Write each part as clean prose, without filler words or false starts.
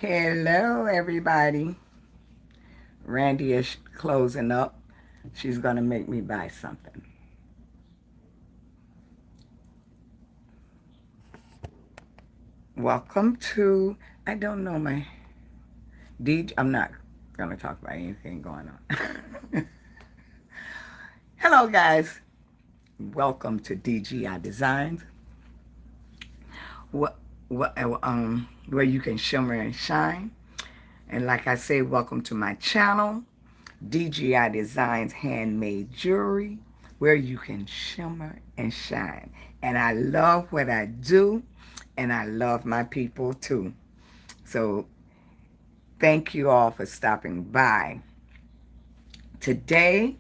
Hello, everybody. Randee is closing up. She's going to make me buy something. Welcome to, I don't know my, I'm not going to talk about anything going on. Hello, guys. Welcome to DGi Designs, what, where you can shimmer and shine. And like I say, welcome to my channel, DGi Designs Handmade Jewelry, where you can shimmer and shine. And I love what I do, and I love my people too. So thank you all for stopping by. Today,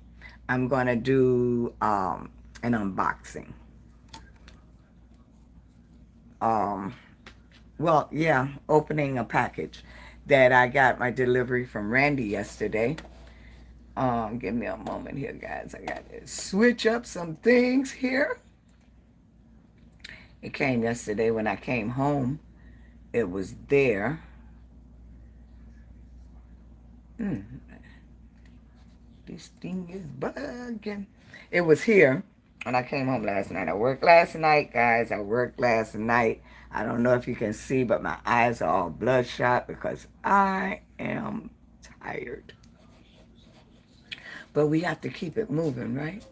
I'm going to do an unboxing. Opening a package that I got my delivery from Randee yesterday. Give me a moment here, guys. I got to switch up some things here. It came yesterday when I came home. It was there. This thing is bugging. It was here when I came home last night. I worked last night, guys. I worked last night. I don't know if you can see, but my eyes are all bloodshot because I am tired. But we have to keep it moving, right?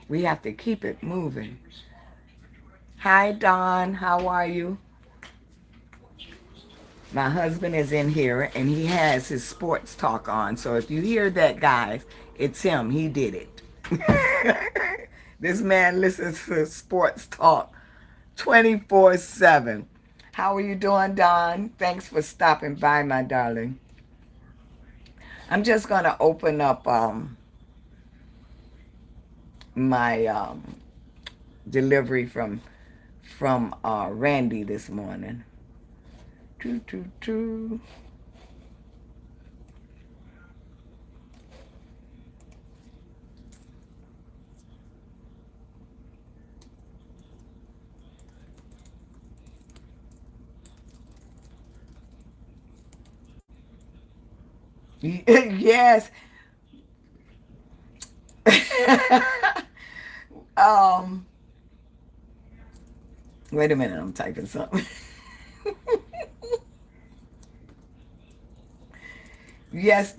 We have to keep it moving. Hi, Don. How are you? My husband is in here, and he has his sports talk on. So if you hear that, guys, it's him. He did it. This man listens to sports talk 24/7. How are you doing, Don? Thanks for stopping by, my darling. I'm just going to open up my delivery from Randee this morning. Yes. um Wait a minute, I'm typing something. Yes,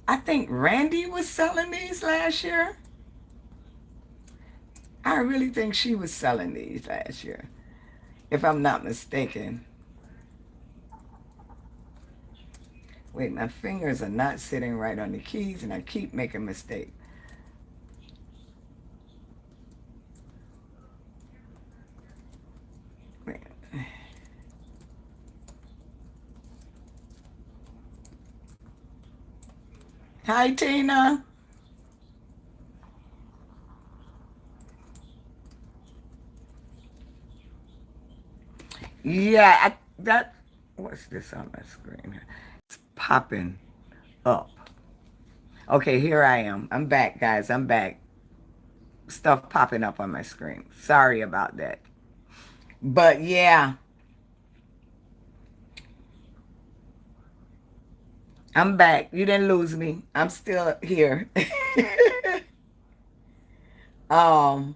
I think Randee was selling these last year. I really think she was selling these last year, if I'm not mistaken. Wait, my fingers are not sitting right on the keys, and I keep making mistakes. Wait. Hi, Tina. Yeah, what's this on my screen? It's popping up. Okay, here I am. I'm back, guys. I'm back. Stuff popping up on my screen. Sorry about that. But yeah, I'm back. You didn't lose me. I'm still here. um,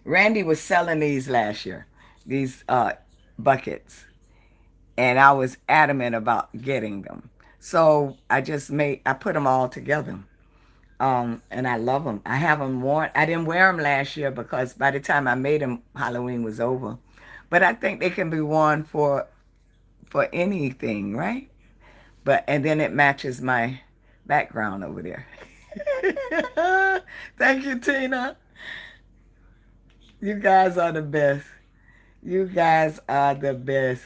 Randee was selling these last year, these buckets, and I was adamant about getting them. So I put them all together. And I love them. I have them worn. I didn't wear them last year because by the time I made them, Halloween was over. But I think they can be worn for anything, right? And then it matches my background over there. Thank you, Tina. You guys are the best. You guys are the best.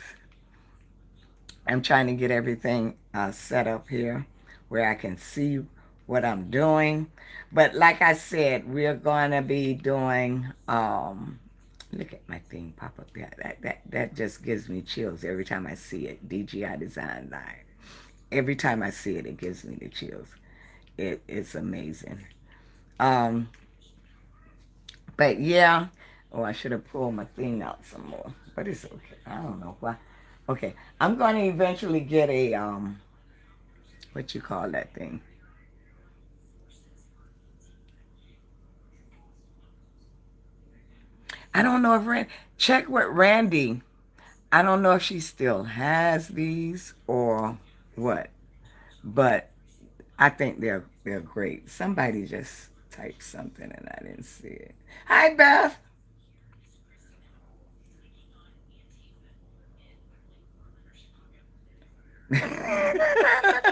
I'm trying to get everything set up here where I can see what I'm doing. But like I said, we're going to be doing, look at my thing pop up there. That just gives me chills every time I see it. DGi Designs. Every time I see it, it gives me the chills. It's amazing. Um, but yeah, oh, I should have pulled my thing out some more. But it's okay. I don't know why. Okay, I'm going to eventually get a, what you call that thing? I don't know if check with Randee. I don't know if she still has these or what, but I think they're great. Somebody just typed something and I didn't see it. Hi, Beth.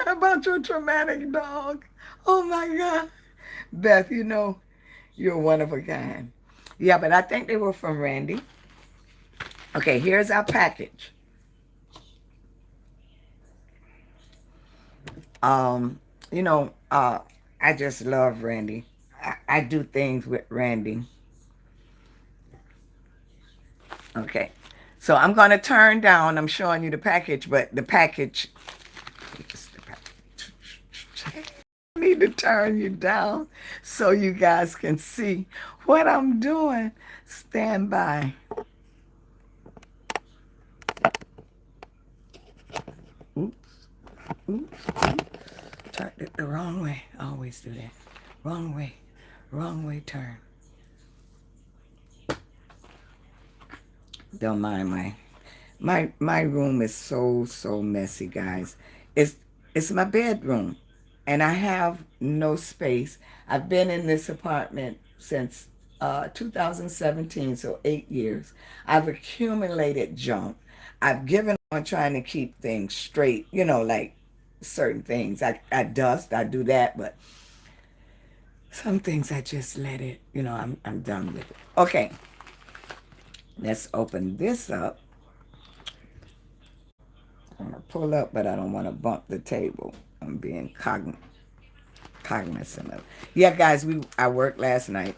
About your traumatic dog. Oh my God. Beth, you know, you're one of a kind. Yeah, but I think they were from Randee. Okay, here's our package. Um, you know, I just love Randee. I do things with Randee. Okay. So I'm going to turn down. I'm showing you the package, but the package. I need to turn you down so you guys can see what I'm doing. Stand by. Oops, oops, oops. Turned it the wrong way. I always do that. Wrong way. Wrong way turn. Don't mind my room is so messy, guys. It's my bedroom, and I have no space. I've been in this apartment since 2017, so 8 years. I've accumulated junk. I've given on trying to keep things straight. You know, like certain things. I dust. I do that, but some things I just let it. You know, I'm done with it. Okay, let's open this up. I'm gonna pull up, but I don't want to bump the table. I'm being cognizant of it. Yeah, guys, I worked last night.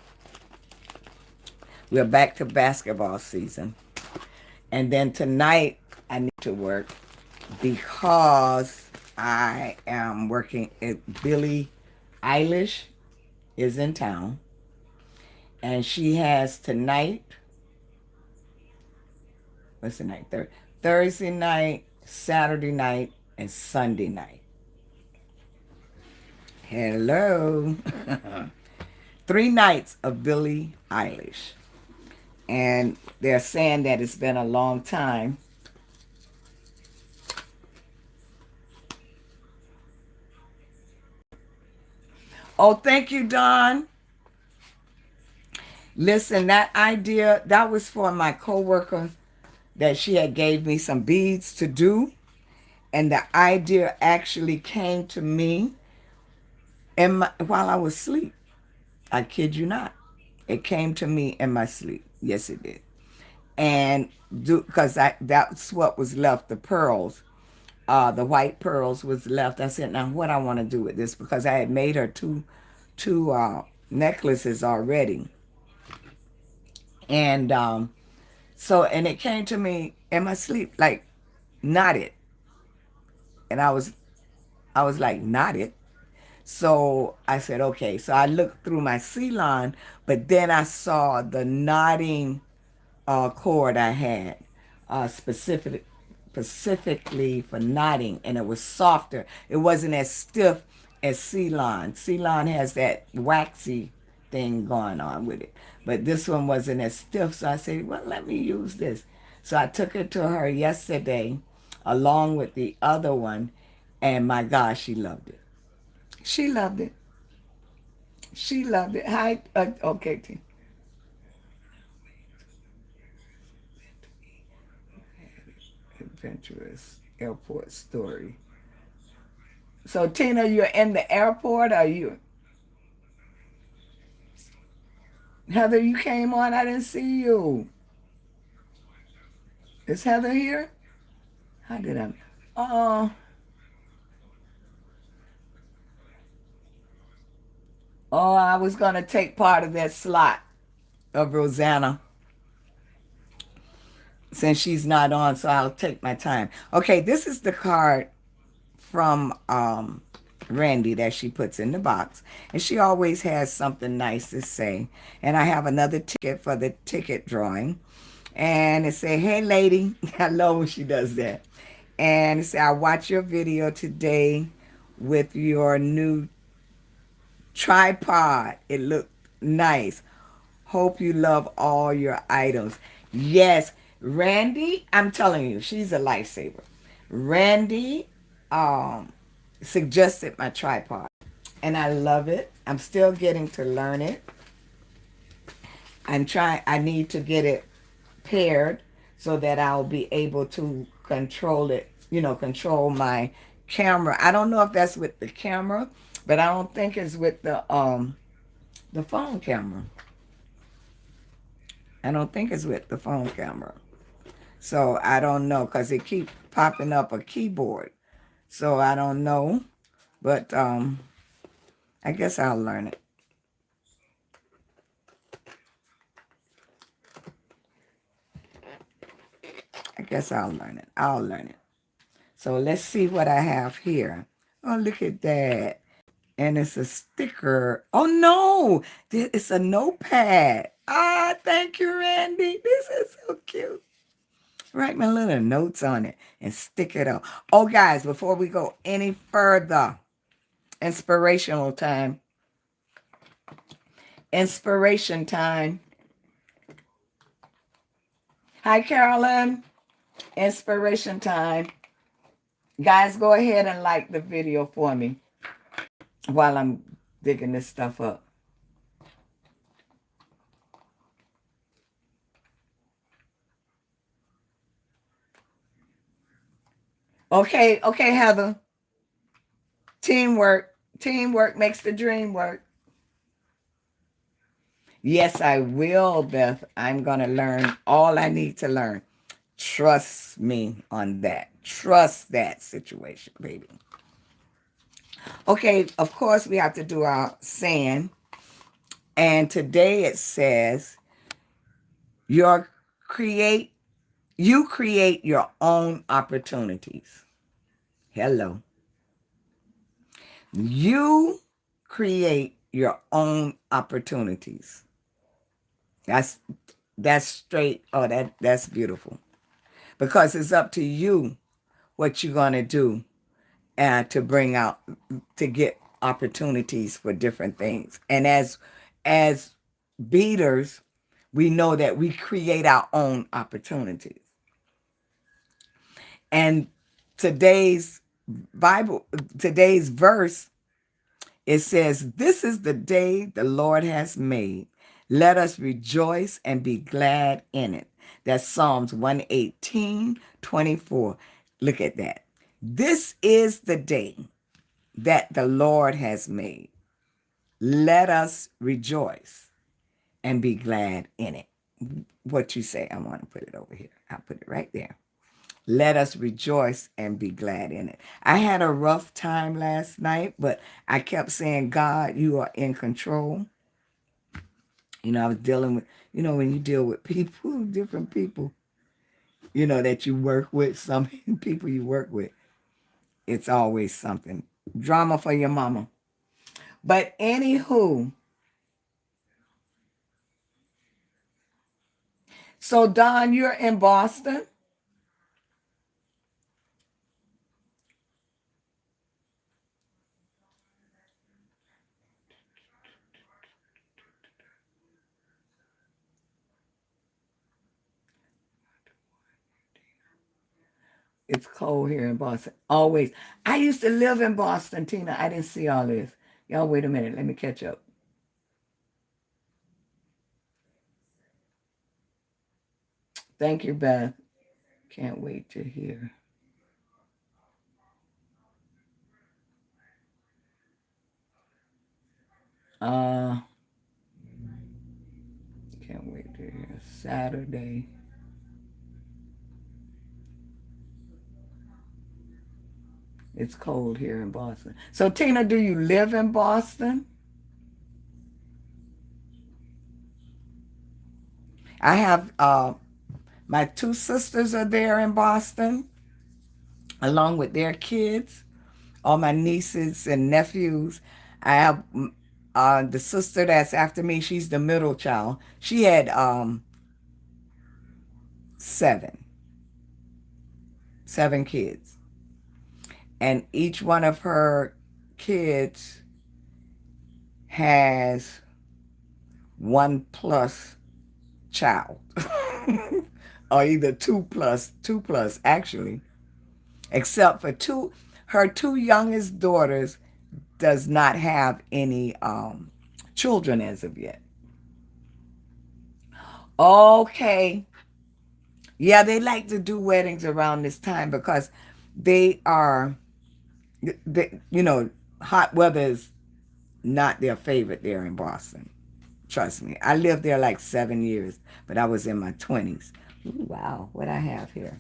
We're back to basketball season, and then tonight I need to work because I am working. Billie Eilish is in town, and she has tonight. What's the night? Thursday night, Saturday night, and Sunday night. Hello. 3 nights of Billie Eilish. And they're saying that it's been a long time. Oh, thank you, Don. Listen, that idea, that was for my coworker that she had gave me some beads to do. And the idea actually came to me while I was asleep. I kid you not. It came to me in my sleep. Yes, it did. And because that's what was left, the pearls, the white pearls was left. I said, now what I want to do with this, because I had made her two necklaces already. And and it came to me in my sleep, like, not it. And I was like, not it. So I said, okay. So I looked through my Ceylon, but then I saw the knotting cord I had, specifically for knotting, and it was softer. It wasn't as stiff as Ceylon. Ceylon has that waxy thing going on with it, but this one wasn't as stiff. So I said, well, let me use this. So I took it to her yesterday, along with the other one, and my gosh, she loved it. She loved it. She loved it. Hi, okay, T. Adventurous airport story. So Tina, you're in the airport? Are you? Heather, you came on. I didn't see you. Is Heather here? How did I? Oh, oh, I was gonna take part of that slot of Rosanna since she's not on, so I'll take my time. Okay, this is the card from Randee that she puts in the box. And she always has something nice to say. And I have another ticket for the ticket drawing. And it said, hey, lady. I love when she does that. And it said, I watched your video today with your new tripod. It looked nice. Hope you love all your items. Yes, Randee, I'm telling you, she's a lifesaver. Randee um, suggested my tripod, and I love it. I'm still getting to learn it. I need to get it paired so that I'll be able to control it, control my camera. I don't know if that's with the camera, but I don't think it's with the phone camera. I don't think it's with the phone camera. So I don't know because it keeps popping up a keyboard. So I don't know, but I guess I'll learn it. I guess I'll learn it. I'll learn it. So let's see what I have here. Oh, look at that. And it's a sticker. Oh, no. It's a notepad. Ah, thank you, Randee. This is so cute. Write my little notes on it and stick it up. Oh, guys, before we go any further, inspirational time. Inspiration time. Hi, Carolyn. Inspiration time. Guys, go ahead and like the video for me while I'm digging this stuff up. Okay, Heather. Teamwork. Teamwork makes the dream work. Yes, I will, Beth. I'm going to learn all I need to learn. Trust me on that. Trust that situation, baby. Okay, of course, we have to do our saying. And today it says, you create your own opportunities. Hello. You create your own opportunities. That's straight. Oh, that's beautiful. Because it's up to you what you're going to do to get opportunities for different things. And as beaders, we know that we create our own opportunities. And today's today's verse, it says, this is the day the Lord has made. Let us rejoice and be glad in it. That's Psalms 118:24. Look at that. This is the day that the Lord has made. Let us rejoice and be glad in it. What you say? I want to put it over here. I'll put it right there. Let us rejoice and be glad in it. I had a rough time last night, but I kept saying, God, you are in control. I was dealing with, when you deal with people, different people, that you work with, some people you work with, it's always something. Drama for your mama. But anywho, so Don, you're in Boston? It's cold here in Boston. Always. I used to live in Boston, Tina. I didn't see all this. Y'all, wait a minute. Let me catch up. Thank you, Beth. Can't wait to hear. Uh, can't wait to hear. Saturday. It's cold here in Boston. So, Tina, do you live in Boston? I have my two sisters are there in Boston, along with their kids, all my nieces and nephews. I have the sister that's after me. She's the middle child. She had seven. Seven kids. And each one of her kids has one plus child. Or either two plus actually. Except for her two youngest daughters does not have any children as of yet. Okay. Yeah, they like to do weddings around this time because they are, hot weather is not their favorite there in Boston. Trust me. I lived there like 7 years, but I was in my 20s. Ooh, wow, what I have here.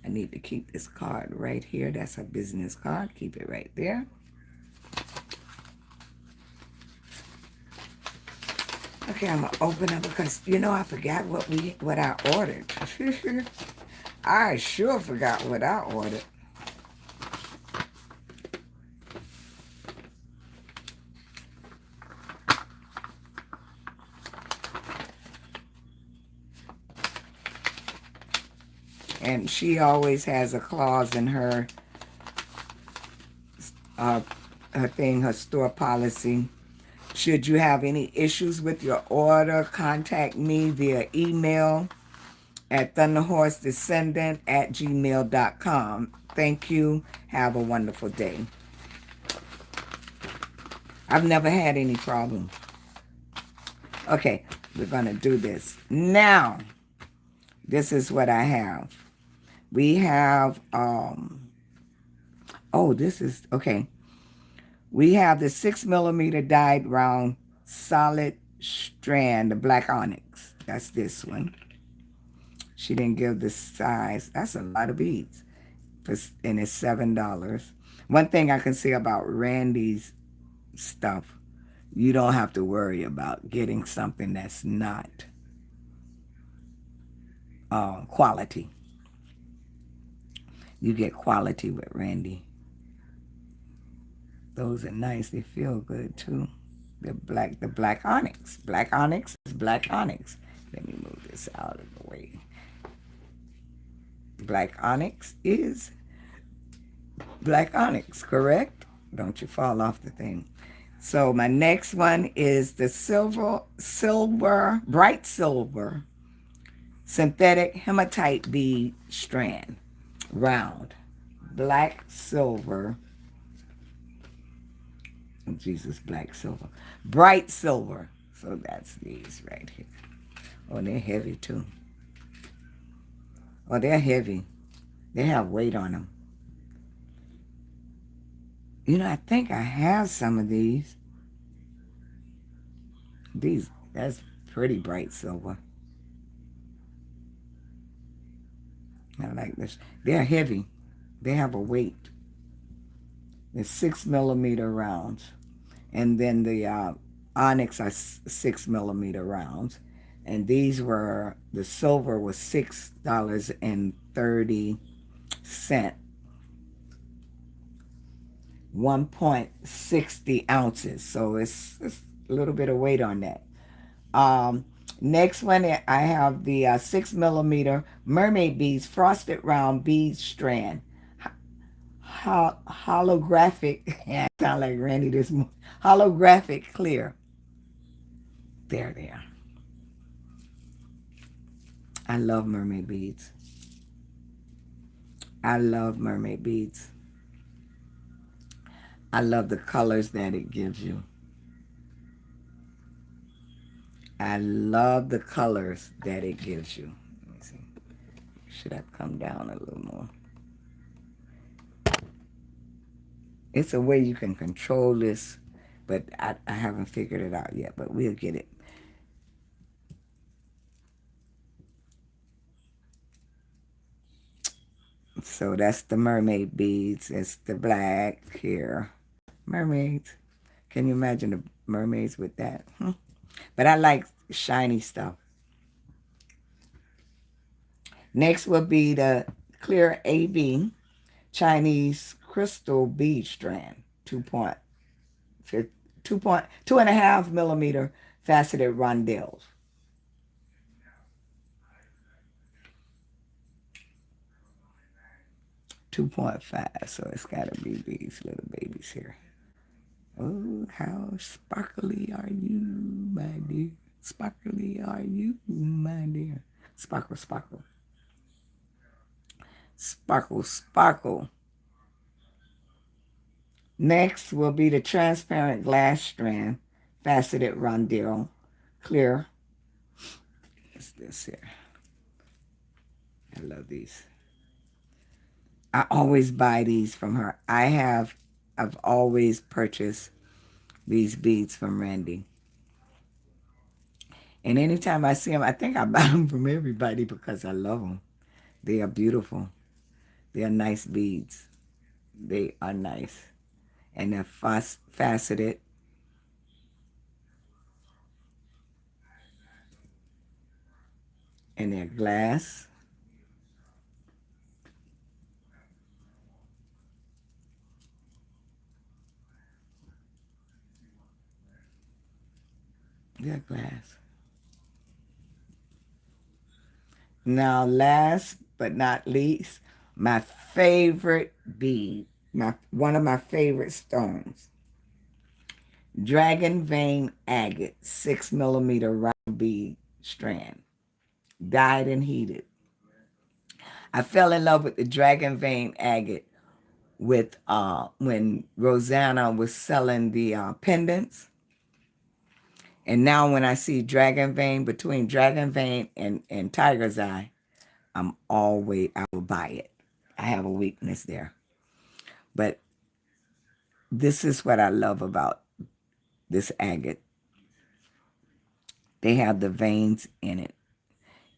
I need to keep this card right here. That's a business card. Keep it right there. Okay, I'm gonna open it because I forgot what I ordered. I sure forgot what I ordered. And she always has a clause in her her store policy. Should you have any issues with your order, contact me via email at thunderhorsedescendant@gmail.com. Thank you. Have a wonderful day. I've never had any problems. Okay, we're going to do this. Now, this is what I have. We have, this is, okay. We have the 6mm dyed round solid strand, the black onyx. That's this one. She didn't give the size. That's a lot of beads. And it's $7. One thing I can say about Randee's stuff, you don't have to worry about getting something that's not quality. You get quality with Randee. Those are nice. They feel good too. The black onyx. Black onyx is black onyx. Let me move this out of the way. Black onyx is black onyx, correct? Don't you fall off the thing. So my next one is the bright silver synthetic hematite bead strand. Round. Black silver. Oh, Jesus, black silver. Bright silver. So that's these right here. Oh, they're heavy too. Oh, they're heavy. They have weight on them. I think I have some of these. That's pretty bright silver. I like this. They're heavy. They have a weight. They're 6mm rounds. And then the onyx are 6mm rounds. And the silver was $6.30. 1.60 ounces. So it's a little bit of weight on that. Next one, I have the 6mm mermaid beads, frosted round bead strand. Holographic. Yeah, I sound like Randee this morning. Holographic clear. There they are. I love mermaid beads. I love mermaid beads. I love the colors that it gives you. I love the colors that it gives you. Let me see. Should I come down a little more? It's a way you can control this, but I haven't figured it out yet, but we'll get it. So that's the mermaid beads. It's the black here. Mermaids. Can you imagine the mermaids with that? But I like shiny stuff. Next will be the clear AB Chinese crystal bead strand, 2.5 millimeter faceted rondelles. 2.5, so it's got to be these little babies here. Oh, how sparkly are you, my dear? Sparkly are you, my dear? Sparkle, sparkle. Sparkle, sparkle. Next will be the transparent glass strand, faceted rondelle, clear. What's this here? I love these. I always buy these from her. I've always purchased these beads from Randee. And anytime I see them, I think I buy them from everybody because I love them. They are beautiful. They are nice beads. They are nice. And they're faceted. And they're glass. They're glass. Now, last but not least, my favorite bead, one of my favorite stones, Dragon Vein Agate 6 millimeter round bead strand, dyed and heated. I fell in love with the Dragon Vein Agate with when Rosanna was selling the pendants. And now when I see Dragon Vein, between Dragon Vein and Tiger's Eye, I will buy it. I have a weakness there. But this is what I love about this agate. They have the veins in it.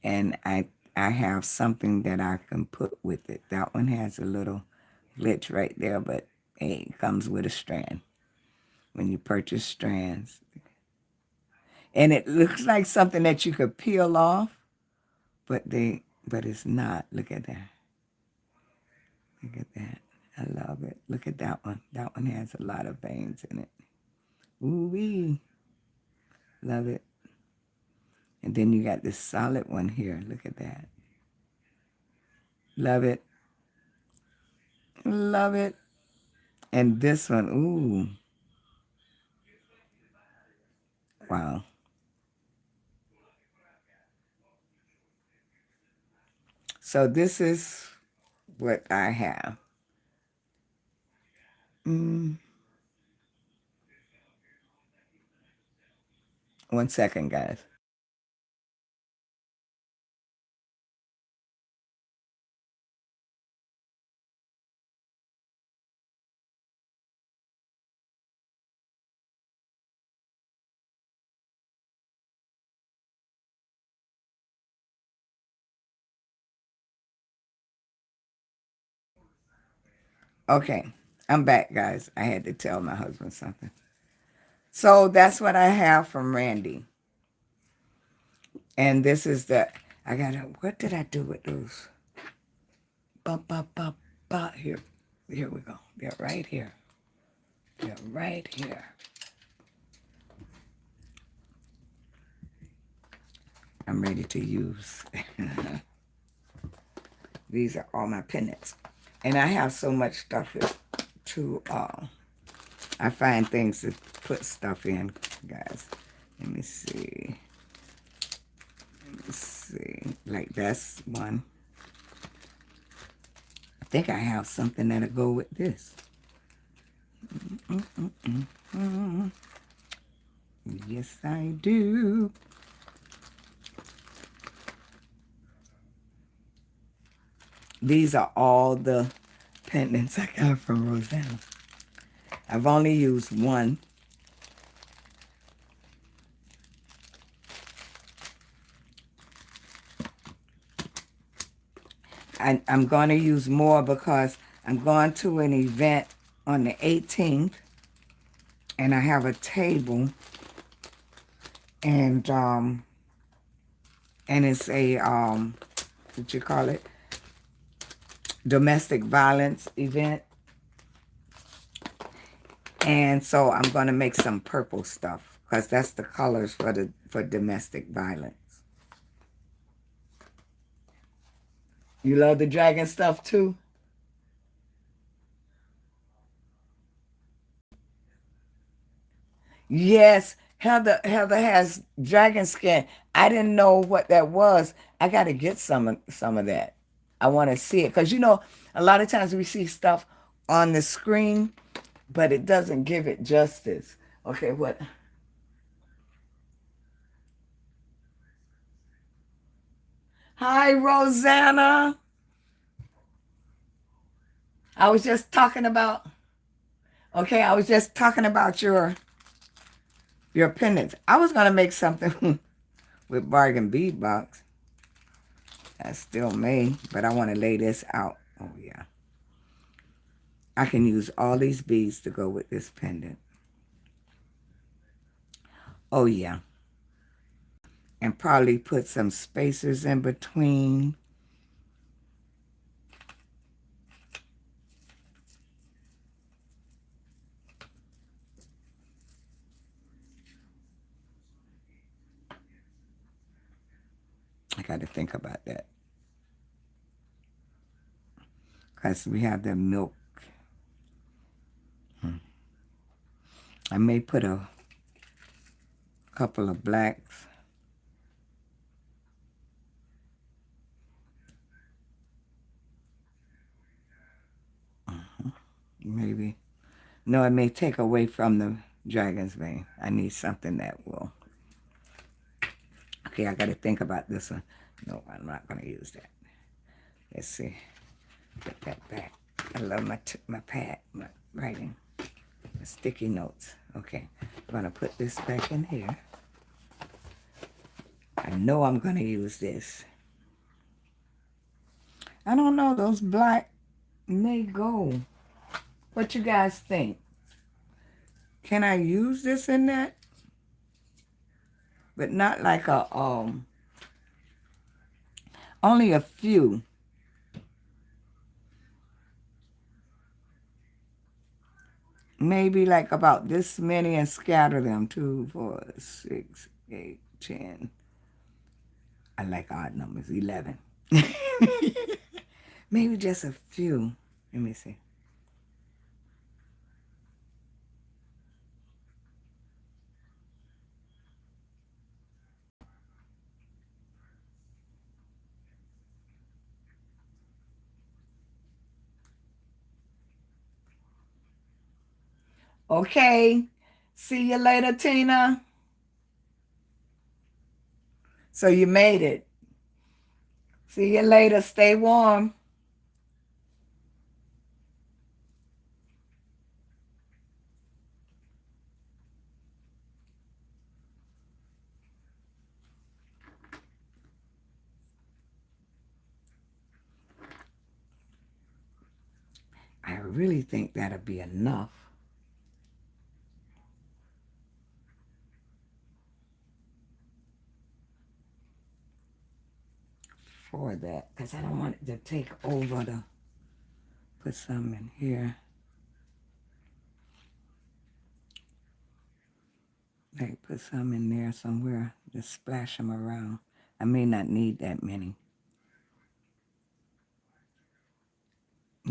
And I have something that I can put with it. That one has a little glitch right there, but hey, it comes with a strand when you purchase strands. And it looks like something that you could peel off, but it's not. Look at that. Look at that. I love it. Look at that one. That one has a lot of veins in it. Ooh-wee. Love it. And then you got this solid one here. Look at that. Love it. Love it. And this one, ooh. Wow. So this is what I have. One second, guys. Okay, I'm back, guys. I had to tell my husband something. So that's what I have from Randee. And this is what did I do with those? Here we go. They're right here. They're right here. I'm ready to use. These are all my pendants. And I have so much stuff to, I find things to put stuff in, guys. Let me see. Like that's one. I think I have something that'll go with this. Yes, I do. These are all the pendants I got from Rosanna. I've only used one. I'm going to use more because I'm going to an event on the 18th, and I have a table, and it's a what you call it, domestic violence event, and so I'm going to make some purple stuff because that's the colors for domestic violence. You love the dragon stuff too? Yes, Heather has dragon skin. I didn't know what that was. I got to get some of that. I want to see it because a lot of times we see stuff on the screen, but it doesn't give it justice. Okay, what? Hi, Rosanna. I was just talking about. Okay, I was just talking about your pendants. I was gonna make something with bargain bead box. I still may, but I want to lay this out. Oh yeah. I can use all these beads to go with this pendant. Oh yeah. And probably put some spacers in between. I got to think about that. Because we have the milk. I may put a couple of blacks. Maybe. No, it may take away from the dragon's vein. I need something that will. Okay, I got to think about this one. No, I'm not going to use that. Let's see. Put that back. I love my pad, my writing, my sticky notes. Okay, I'm going to put this back in here. I know I'm going to use this. I don't know. Those black may go. What you guys think? Can I use this in that? But not like only a few. Maybe like about this many and scatter them. 2, 4, 6, 8, 10. I like odd numbers. 11. Maybe just a few. Let me see. Okay. See you later, Tina. So you made it. See you later. Stay warm. I really think that'll be enough for that because I don't want it to take over the. Put some in here. Like put some in there somewhere. Just splash them around. I may not need that many.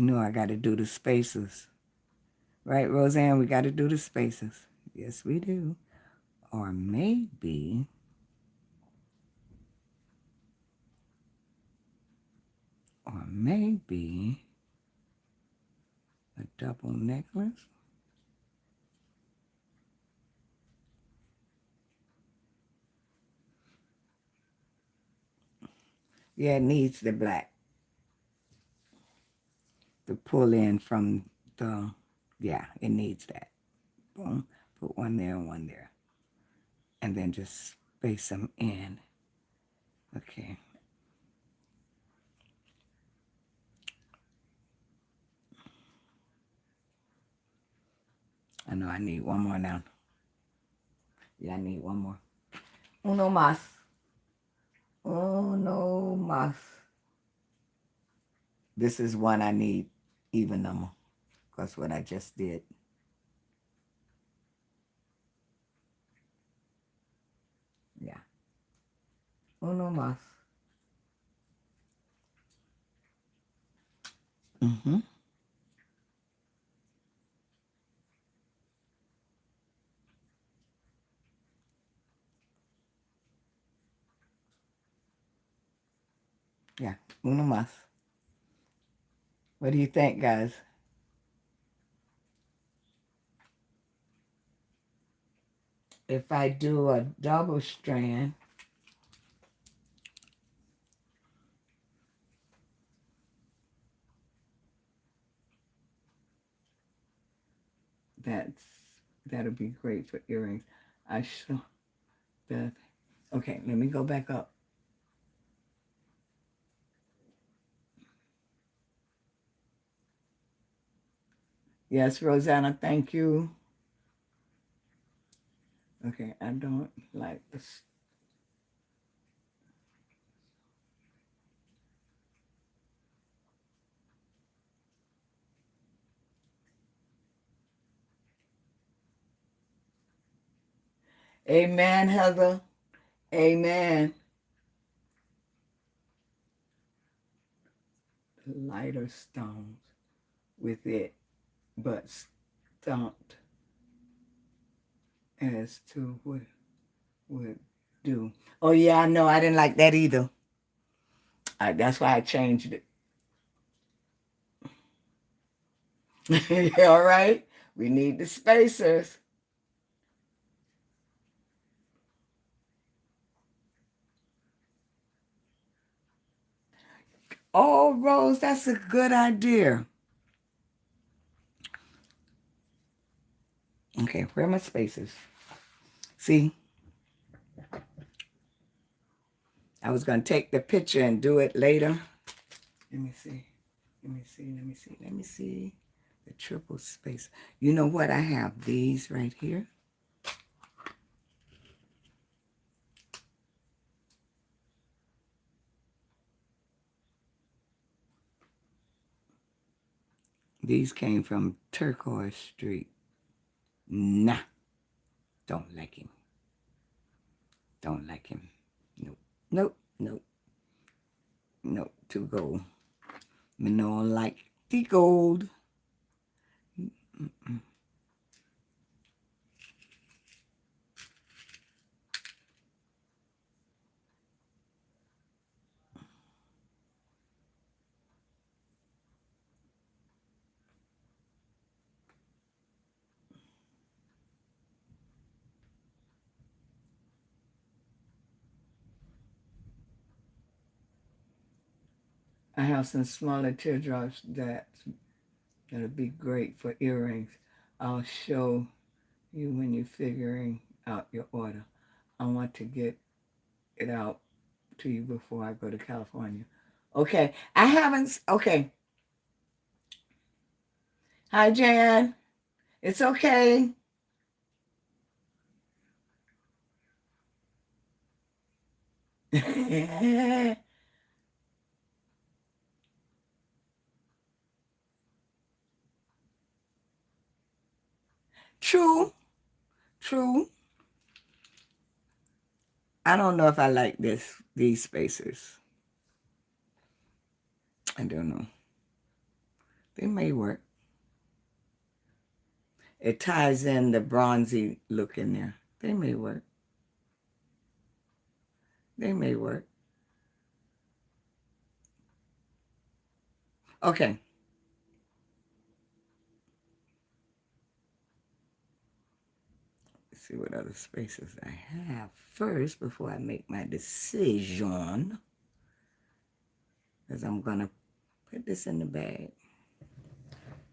I got to do the spaces. Right, Roseanne? We got to do the spaces. Yes, we do. Or maybe a double necklace. Yeah, it needs the black to pull in from the, yeah, it needs that. Boom, put one there and one there. And then just space them in. Okay. I know I need one more now. Yeah, I need one more. Uno más. Uno más. This is one I need even number. That's what I just did. Yeah. Uno más. Mm-hmm. Yeah, uno más. What do you think, guys? If I do a double strand, that'll be great for earrings. I show that. Okay, let me go back up. Yes, Rosanna, thank you. Okay, I don't like this. Amen, Heather. Amen. Lighter stones with it, but stumped as to what would do. Oh, yeah, I know. I didn't like that either. That's why I changed it. All right. We need the spacers. Oh, Rose, that's a good idea. Okay, where are my spacers? See, I was going to take the picture and do it later. Let me see. Let me see. Let me see. Let me see. The triple space. You know what? I have these right here. These came from Turquoise Street. Nah, don't like him. Don't like him. Nope. Nope. Nope. Nope. Too gold. Me no like the gold. Mm-mm. I have some smaller teardrops that'll be great for earrings. I'll show you when you're figuring out your order. I want to get it out to you before I go to California. Okay. I haven't. Okay. Hi, Jan. It's okay. True. True. I don't know if I like these spacers. I don't know. They may work. It ties in the bronzy look in there. They may work. They may work. Okay. Let's see what other spacers I have first before I make my decision. Because I'm going to put this in the bag.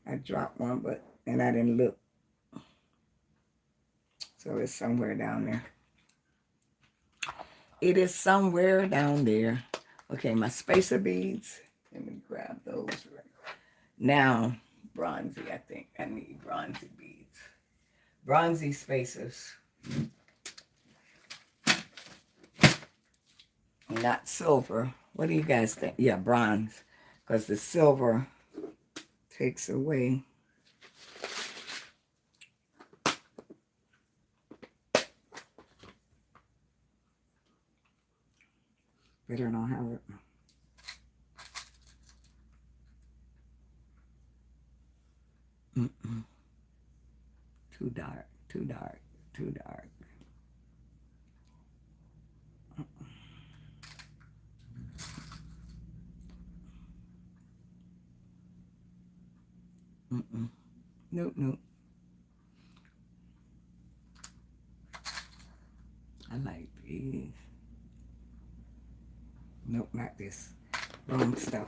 I dropped one, and I didn't look. So it's somewhere down there. It is somewhere down there. Okay, my spacer beads. Let me grab those right now. Bronzy, I think. I need bronzy beads. Bronzy spacers. Not silver. What do you guys think? Yeah, bronze. Because the silver takes away. Better not have it. Mm-mm. Too dark, too dark, too dark. Nope, nope. I like these. Nope, not this. Wrong stuff.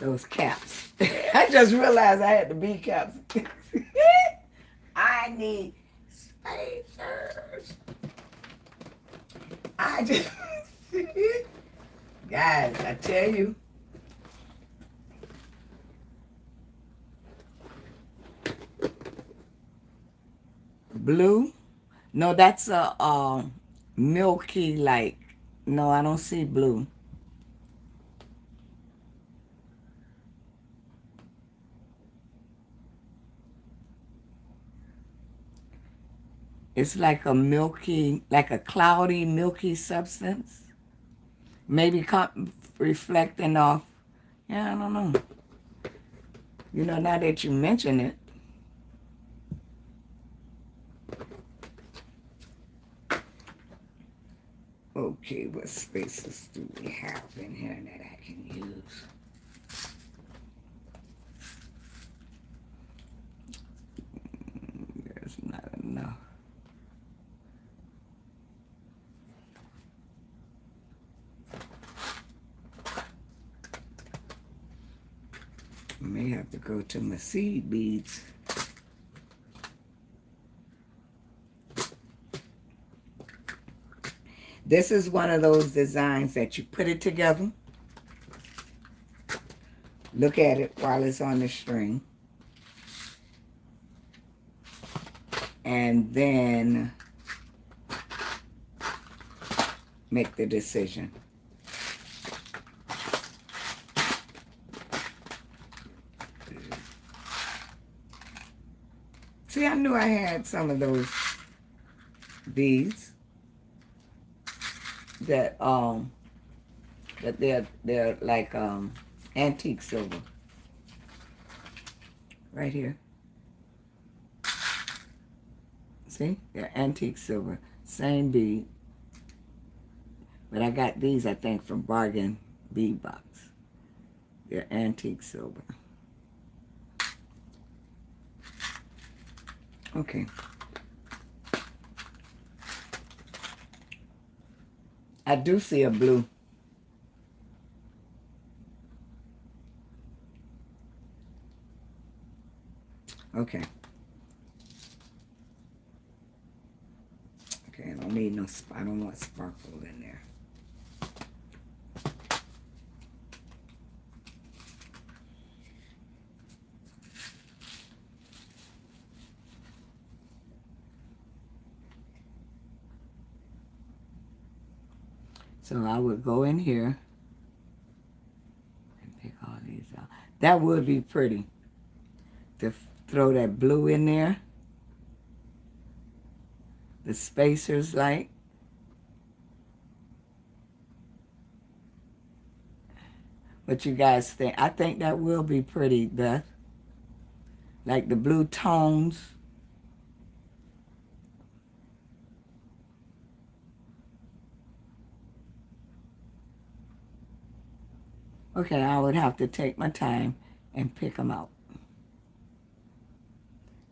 Those caps. I just realized I had the bead caps. I need spacers. I just... Guys, I tell you. Blue? No, that's a milky like. No, I don't see blue. It's like a milky, like a cloudy, milky substance. Maybe reflecting off. Yeah, I don't know. You know, now that you mention it. Okay, what spaces do we have in here that I can use? There's not enough. I may have to go to my seed beads. This is one of those designs that you put it together. Look at it while it's on the string. And then make the decision. See, I knew I had some of those beads that they're like antique silver. Right here. See? They're antique silver. Same bead. But I got these, I think, from Bargain Bead Box. They're antique silver. Okay. I do see a blue. Okay. Okay, I don't need no, I don't want sparkle in there. So I would go in here and pick all these out. That would be pretty to throw that blue in there. The spacers like. What you guys think? I think that will be pretty, Beth. Like the blue tones. Okay, I would have to take my time and pick them out.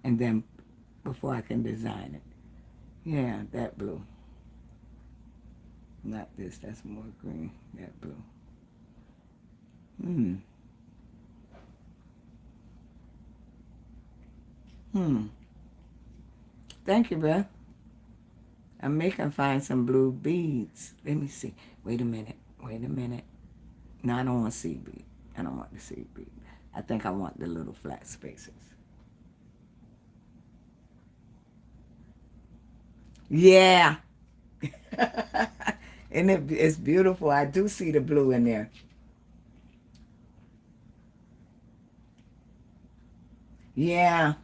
And then, before I can design it. Yeah, that blue. Not this, that's more green. That blue. Thank you, Beth. I may can find some blue beads. Let me see. Wait a minute. Wait a minute. No, I don't want seed bead. I don't want the seed bead. I think I want the little flat spaces. Yeah. And it's beautiful. I do see the blue in there. Yeah.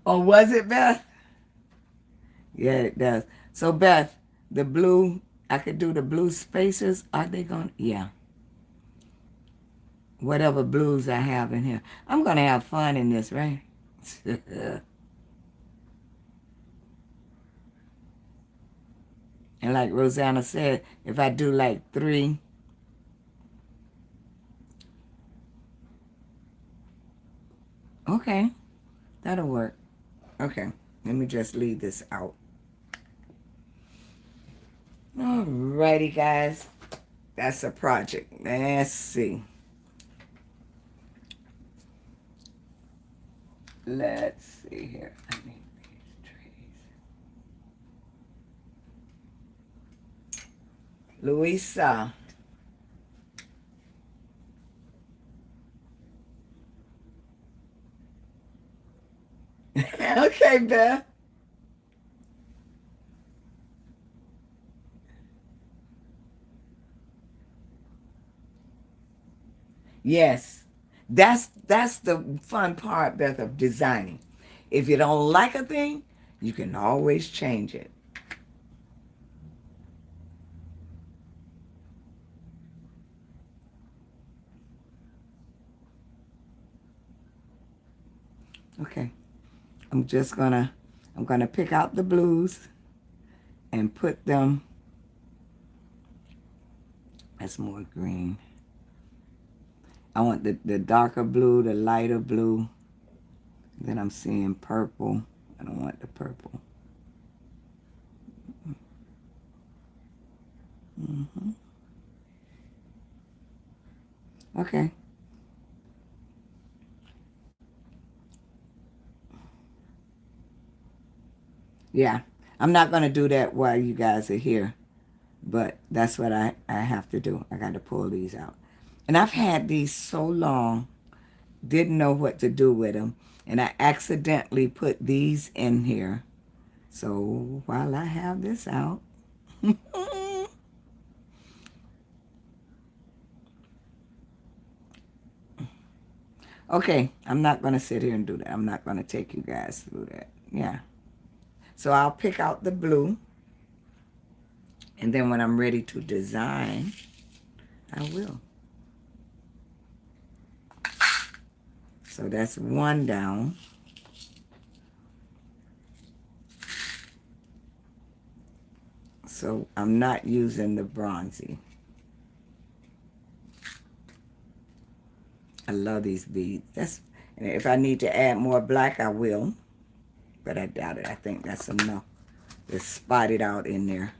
Or was it, Beth? Yeah, it does. So, Beth, the blue, I could do the blue spacers. Are they going to? Yeah. Whatever blues I have in here. I'm going to have fun in this, right? And like Rosanna said, if I do like 3, okay, that'll work. Okay, let me just leave this out. Alrighty, guys. That's a project. Let's see. Let's see here. I need these trees. Louisa. Okay, Beth. Yes. That's the fun part, Beth, of designing. If you don't like a thing, you can always change it. Okay. I'm gonna pick out the blues and put them, that's more green. I want the darker blue, the lighter blue. Then I'm seeing purple. I don't want the purple. Mm-hmm. Okay. Yeah. I'm not going to do that while you guys are here. But that's what I have to do. I got to pull these out. And I've had these so long, didn't know what to do with them. And I accidentally put these in here. So while I have this out, okay, I'm not going to sit here and do that. I'm not going to take you guys through that. Yeah. So I'll pick out the blue. And then when I'm ready to design, I will. So that's one down. So I'm not using the bronzy. I love these beads. And if I need to add more black, I will. But I doubt it. I think that's enough. Just spot it out in there.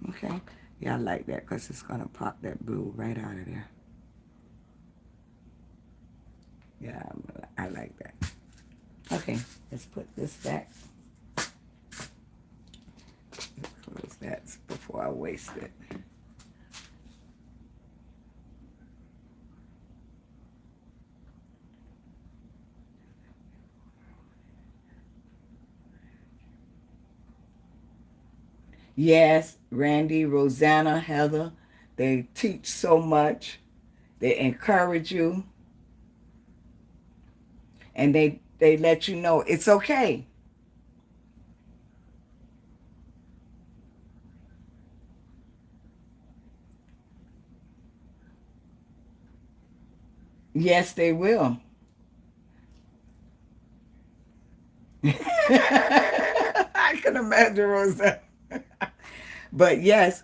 Okay. Yeah, I like that because it's going to pop that blue right out of there. Yeah, I like that. Okay, let's put this back. Close that before I waste it. Yes, Randee, Rosanna, Heather, they teach so much. They encourage you. And they let you know it's okay. Yes, they will. I can imagine, Rosanna. But yes,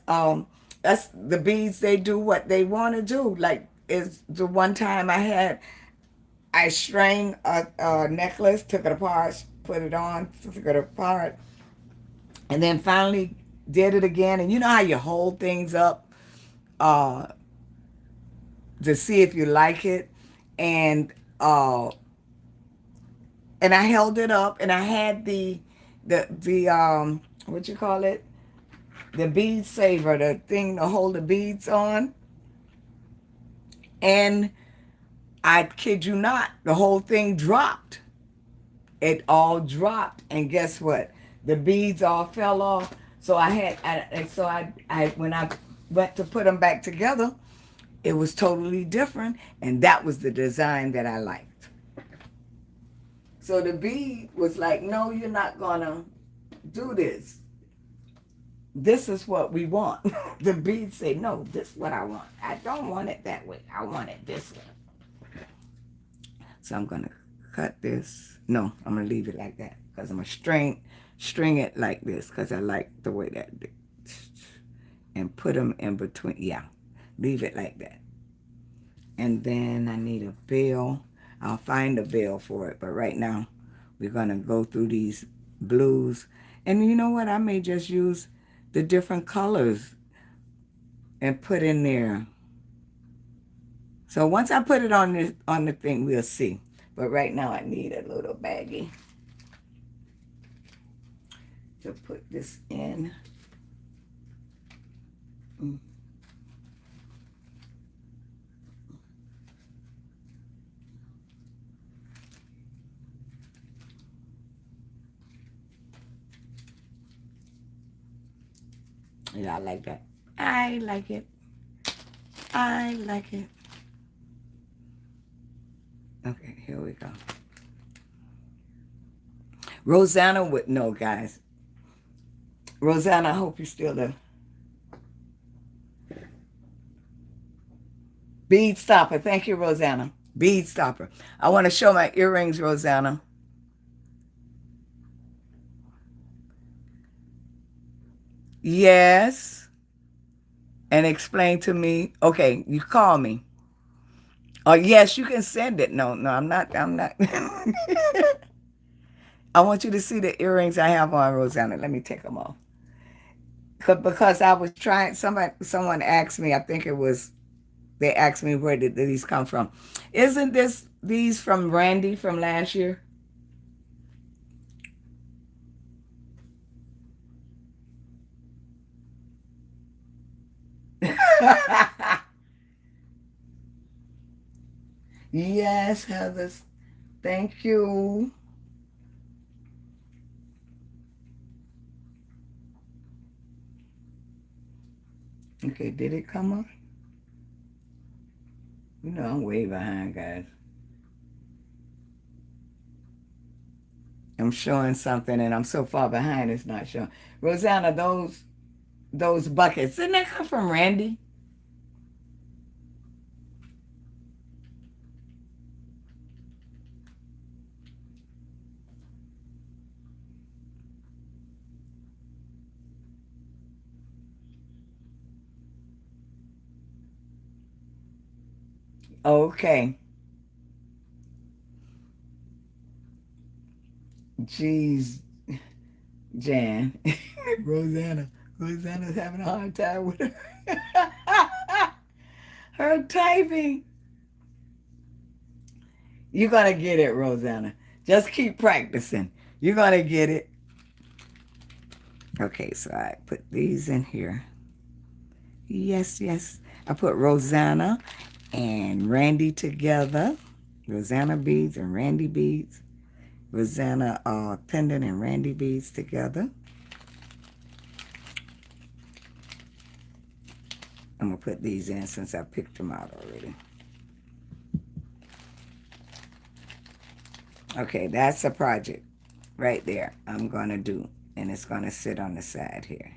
that's the beads. They do what they want to do. Like is the one time I strained a necklace, took it apart, put it on, took it apart, and then finally did it again. And you know how you hold things up uh, to see if you like it, and uh, and I held it up, and I had the what you call it, the bead saver, the thing to hold the beads on, and I kid you not, the whole thing dropped. It all dropped, and guess what? The beads all fell off. So when I went to put them back together, it was totally different, and that was the design that I liked. So the bead was like, no, you're not gonna do this. this is what we want. The beads say, no, this is what I want. I don't want it that way. I want it this way. So I'm going to cut this. No, I'm going to leave it like that because I'm going to string it like this because I like the way that, and put them in between. Yeah, leave it like that. And then I need a veil. I'll find a veil for it, but right now we're going to go through these blues. And you know what? I may just use the different colors and put in there. So once I put it on the thing, we'll see. But right now I need a little baggie to put this in. Yeah, I like that. I like it. I like it. Okay, here we go. Rosanna would know, guys. Rosanna, I hope you're still there. Bead stopper. Thank you, Rosanna. Bead stopper. I want to show my earrings, Rosanna. Yes. And explain to me. Okay, you call me. Oh, yes, you can send it. No, I'm not. I want you to see the earrings I have on, Rosanna. Let me take them off. Because I was trying, someone asked me, I think it was, they asked me where did these come from. Isn't these from Randee from last year? Yes, Heather. Thank you. Okay, did it come up? You know, I'm way behind, guys. I'm showing something and I'm so far behind it's not showing. Rosanna, those buckets, didn't they come from Randee? Okay. Jeez, Jan. Rosanna's having a hard time with her typing. You're going to get it, Rosanna. Just keep practicing. You're going to get it. Okay, so I put these in here. Yes, yes. I put Rosanna and Randee together. Rosanna beads and Randee beads. Rosanna pendant and Randee beads together. I'm going to put these in since I picked them out already. Okay, that's a project right there I'm going to do. And it's going to sit on the side here.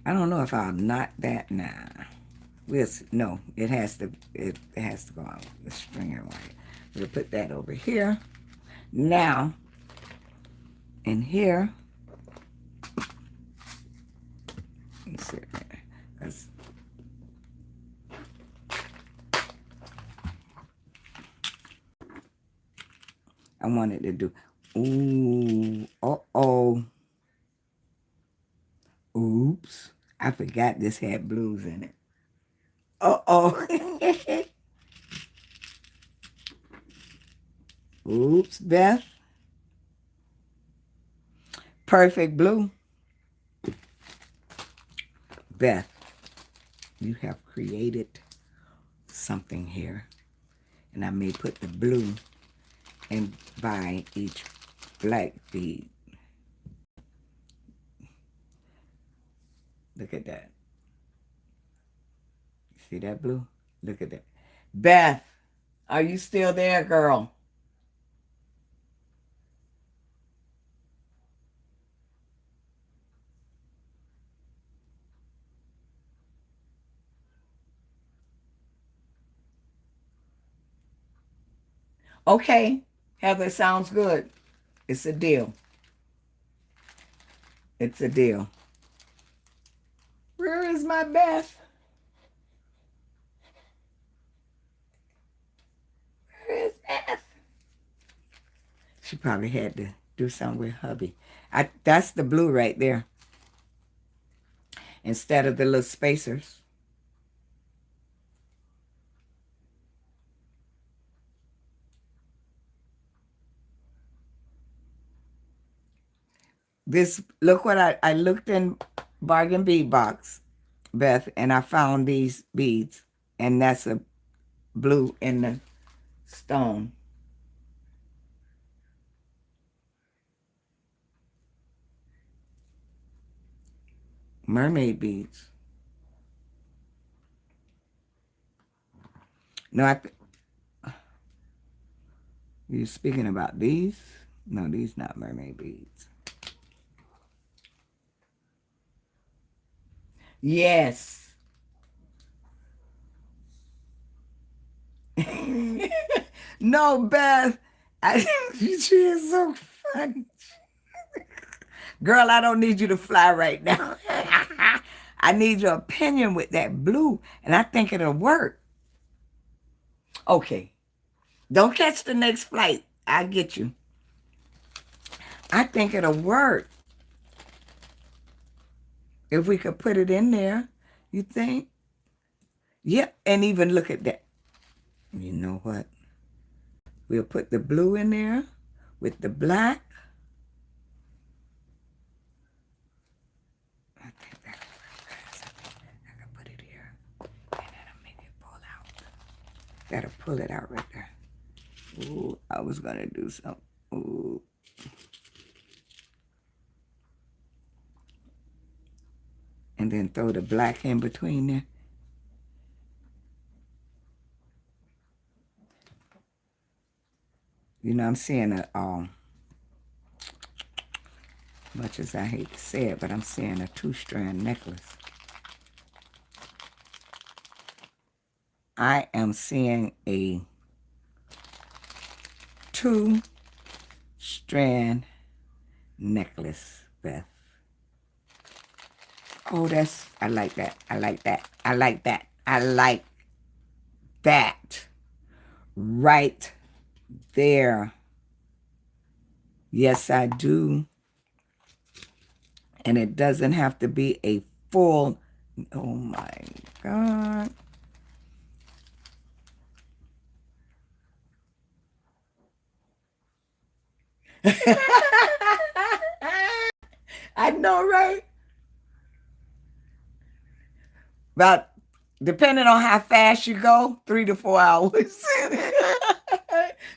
I don't know if I'll knot that now. No, it has to go on the stringer wire. We'll put that over here. Now, in here, let's see, because I wanted to do, ooh, uh-oh. Oops, I forgot this had blues in it. Uh-oh. Oops, Beth. Perfect blue. Beth, you have created something here. And I may put the blue in by each black bead. Look at that. See that blue? Look at that. Beth, are you still there, girl? Okay, Heather, sounds good. It's a deal. It's a deal. Where is my Beth? Where is Beth? She probably had to do something with hubby. That's the blue right there. Instead of the little spacers. This, look what I looked in Bargain Bead Box, Beth, and I found these beads. And that's a blue in the stone. Mermaid beads. No, you're speaking about these? No, these not mermaid beads. Yes. No, Beth. She is so funny. Girl, I don't need you to fly right now. I need your opinion with that blue, and I think it'll work. Okay. Don't catch the next flight. I'll get you. I think it'll work. If we could put it in there, you think? Yep, and even look at that. You know what? We'll put the blue in there with the black. I think that'll work best. I can put it here, and that'll make it pull out. That'll pull it out right there. Ooh, I was going to do something. Ooh. And then throw the black in between there. You know, I'm seeing much as I hate to say it, but I'm seeing a 2-strand necklace. I am seeing a 2-strand necklace, Beth. Oh, I like that. I like that. I like that. I like that. Right there. Yes, I do. And it doesn't have to be a full, oh my God. I know, right? About, depending on how fast you go, 3 to 4 hours.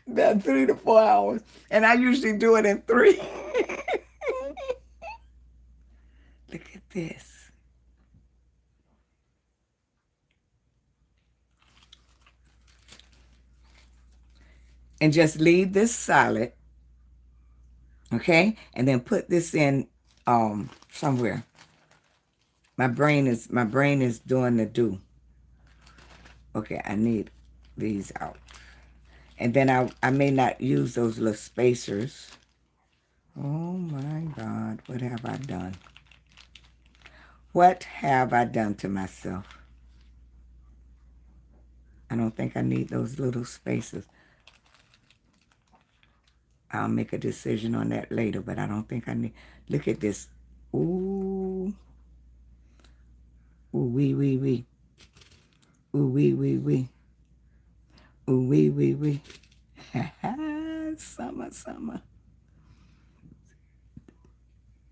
About 3 to 4 hours. And I usually do it in 3. Look at this. And just leave this solid. Okay? And then put this in somewhere. My brain is doing the do. Okay, I need these out. And then I may not use those little spacers. Oh my God, what have I done? What have I done to myself? I don't think I need those little spacers. I'll make a decision on that later, but I don't think I need. Look at this. Ooh. Ooh, wee, wee, wee. Ooh, wee, wee, wee. Ooh, wee, wee, wee. Summer, summer.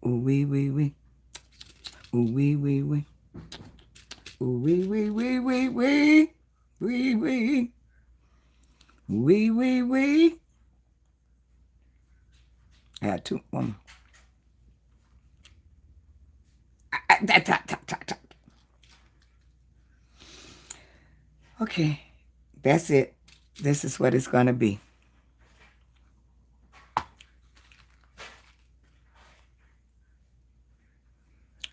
Ooh, wee, wee, wee. Ooh, wee, wee, wee. Ooh, wee, wee, wee, wee, wee. Wee, wee. Wee, wee, wee. I got one. Okay, that's it. This is what it's going to be.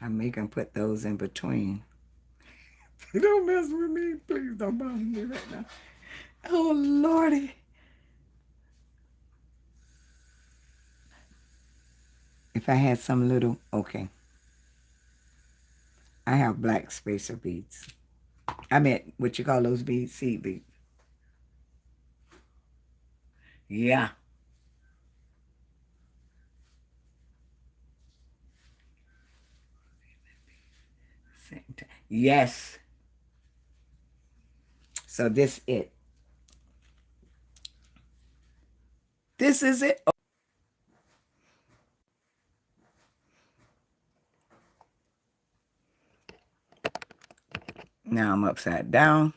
I'm making put those in between. Don't mess with me. Please don't bother me right now. Oh, Lordy. If I had some little, okay. I have black spacer beads. I meant, what you call those beads? Seed beads. Yeah. Yes. So this it. This is it. Now I'm upside down.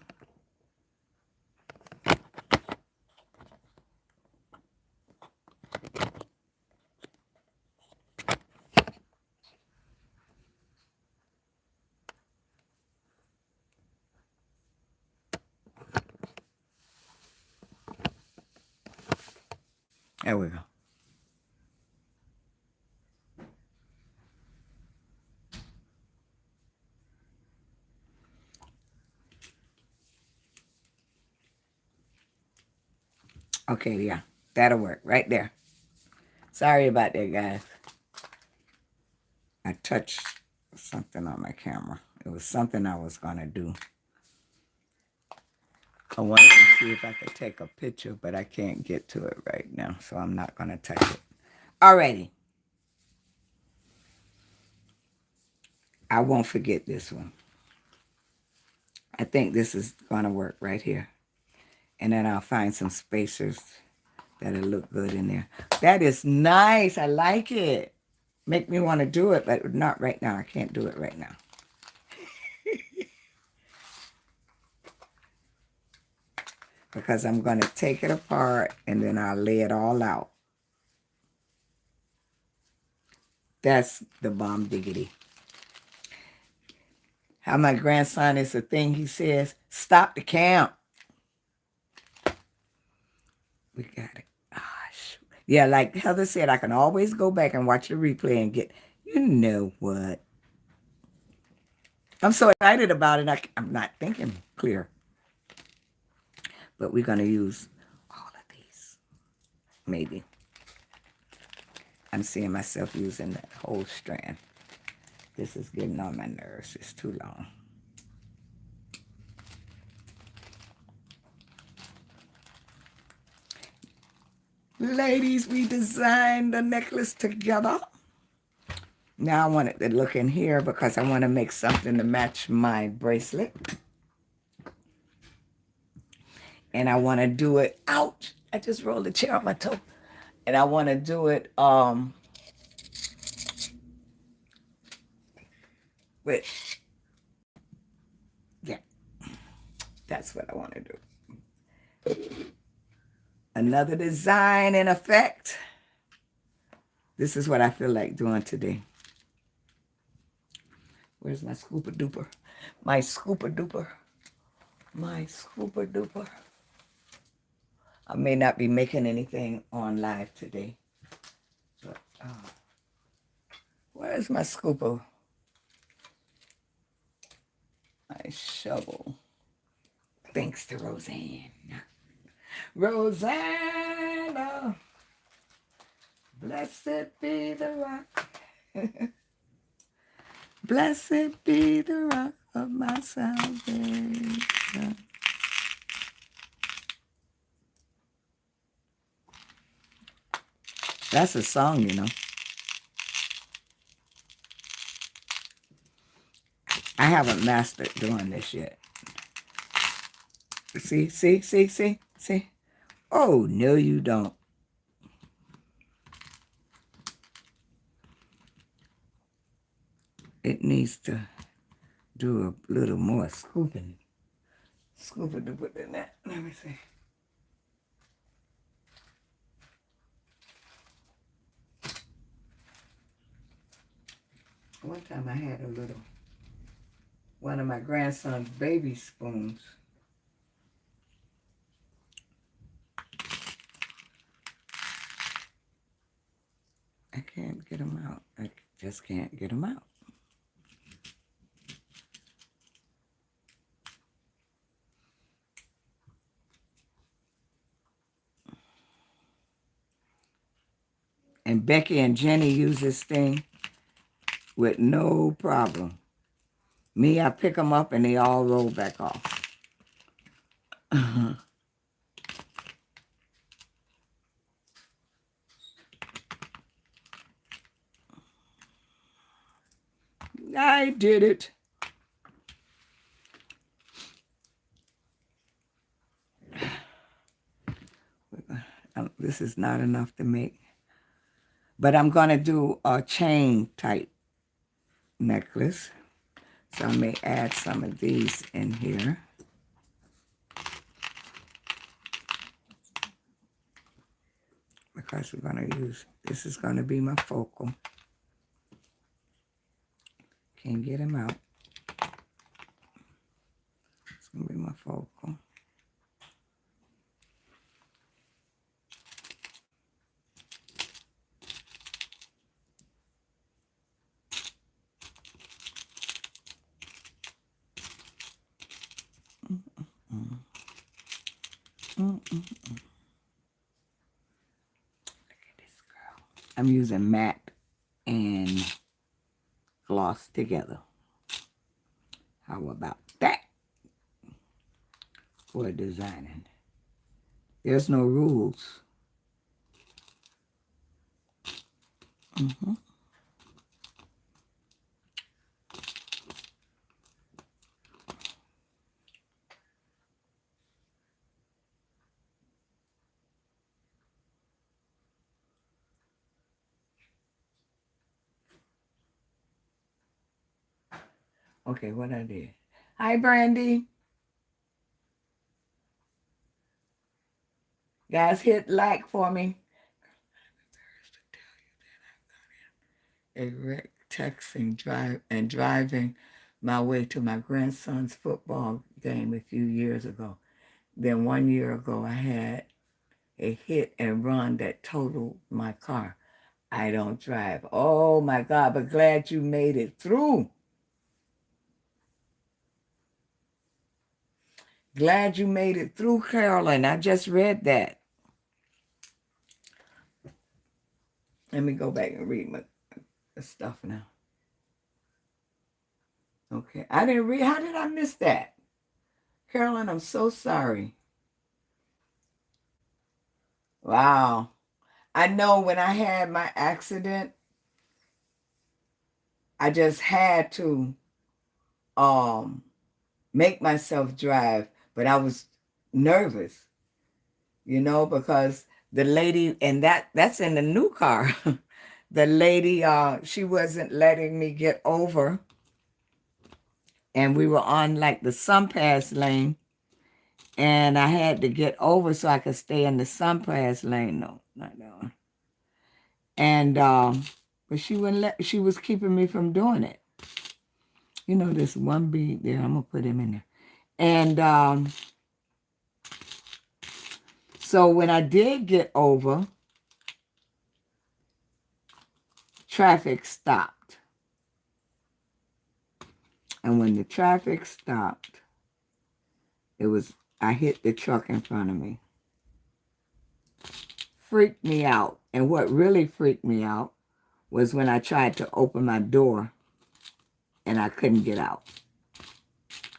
There we go. Okay, yeah. That'll work right there. Sorry about that, guys. I touched something on my camera. It was something I was going to do. I wanted to see if I could take a picture, but I can't get to it right now, so I'm not going to touch it. Alrighty. I won't forget this one. I think this is going to work right here. And then I'll find some spacers that'll look good in there. That is nice. I like it. Make me want to do it, but not right now. I can't do it right now. Because I'm going to take it apart and then I'll lay it all out. That's the bomb diggity. How my grandson is the thing he says, stop the count. We got it. Ah, shoot. Yeah, like Heather said, I can always go back and watch the replay and get, you know what. I'm so excited about it, I'm not thinking clear. But we're going to use all of these. Maybe. I'm seeing myself using that whole strand. This is getting on my nerves. It's too long. Ladies, we designed the necklace together. Now I want it to look in here because I want to make something to match my bracelet. And I want to do it, ouch, I just rolled the chair on my toe. And I want to do it with, yeah, that's what I want to do. Another design in effect. This is what I feel like doing today. Where's my scooper duper? My scooper duper. My scooper duper. I may not be making anything on live today. But where's my scooper? My shovel. Thanks to Roseanne. Rosanna. Blessed be the rock. Blessed be the rock of my salvation. That's a song, you know. I haven't mastered doing this yet. See, see, see, see, see. Oh, no, you don't. It needs to do a little more scooping. Scooping to put in that. Let me see. One time I had a little, one of my grandson's baby spoons. I can't get them out. I just can't get them out. And Becky and Jenny use this thing with no problem. Me, I pick them up and they all roll back off. I did it. This is not enough to make. But I'm going to do a chain type necklace. So I may add some of these in here. Because we're going to use, this is going to be my focal. Can't get him out. It's going to be my focal. Look at this girl. I'm using matte and gloss together. How about that for designing? There's no rules. Okay, what I did. Hi, Brandy. Guys, hit like for me. A wreck texting driving my way to my grandson's football game a few years ago. Then 1 year ago, I had a hit and run that totaled my car. I don't drive. Oh my God, but glad you made it through. Glad you made it through, Carolyn. I just read that. Let me go back and read my stuff now. Okay, I didn't read. How did I miss that? Carolyn, I'm so sorry. Wow. I know when I had my accident, I just had to make myself drive, but I was nervous, because the lady, and that's in the new car. The lady, she wasn't letting me get over, and we were on like the sun-pass lane, and I had to get over so I could stay in the sun-pass lane. No, not that one. And but she wouldn't let. She was keeping me from doing it. This one bead there. I'm gonna put him in there. And so when I did get over, traffic stopped. And when the traffic stopped, I hit the truck in front of me. Freaked me out. And what really freaked me out was when I tried to open my door and I couldn't get out.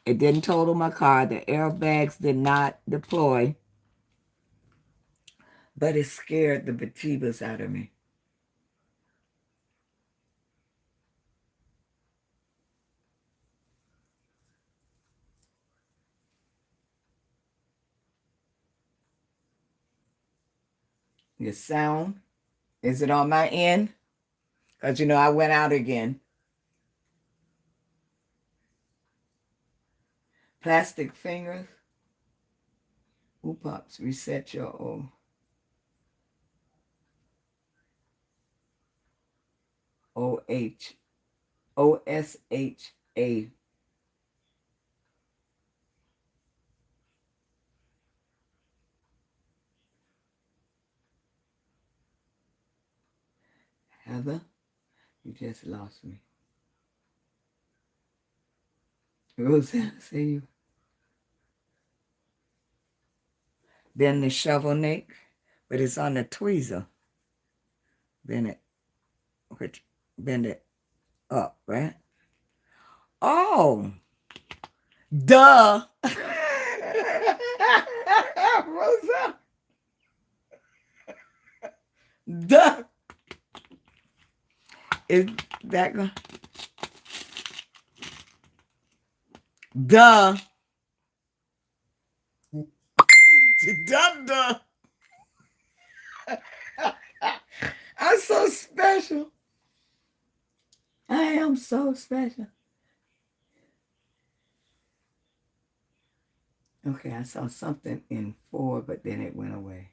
It didn't total my car. The airbags did not deploy. But it scared the bejeebus out of me. Your sound, is it on my end? Because, I went out again. Plastic fingers. Ooh, pops, reset your OSHA. Heather, you just lost me. Rosanna, say you. Then the shovel neck, but it's on the tweezer. bend it, which bend it up, right? Oh, duh. Rosa, duh. Is that going? Duh. Duh, duh. I'm so special. I am so special. Okay, I saw something in 4, but then it went away.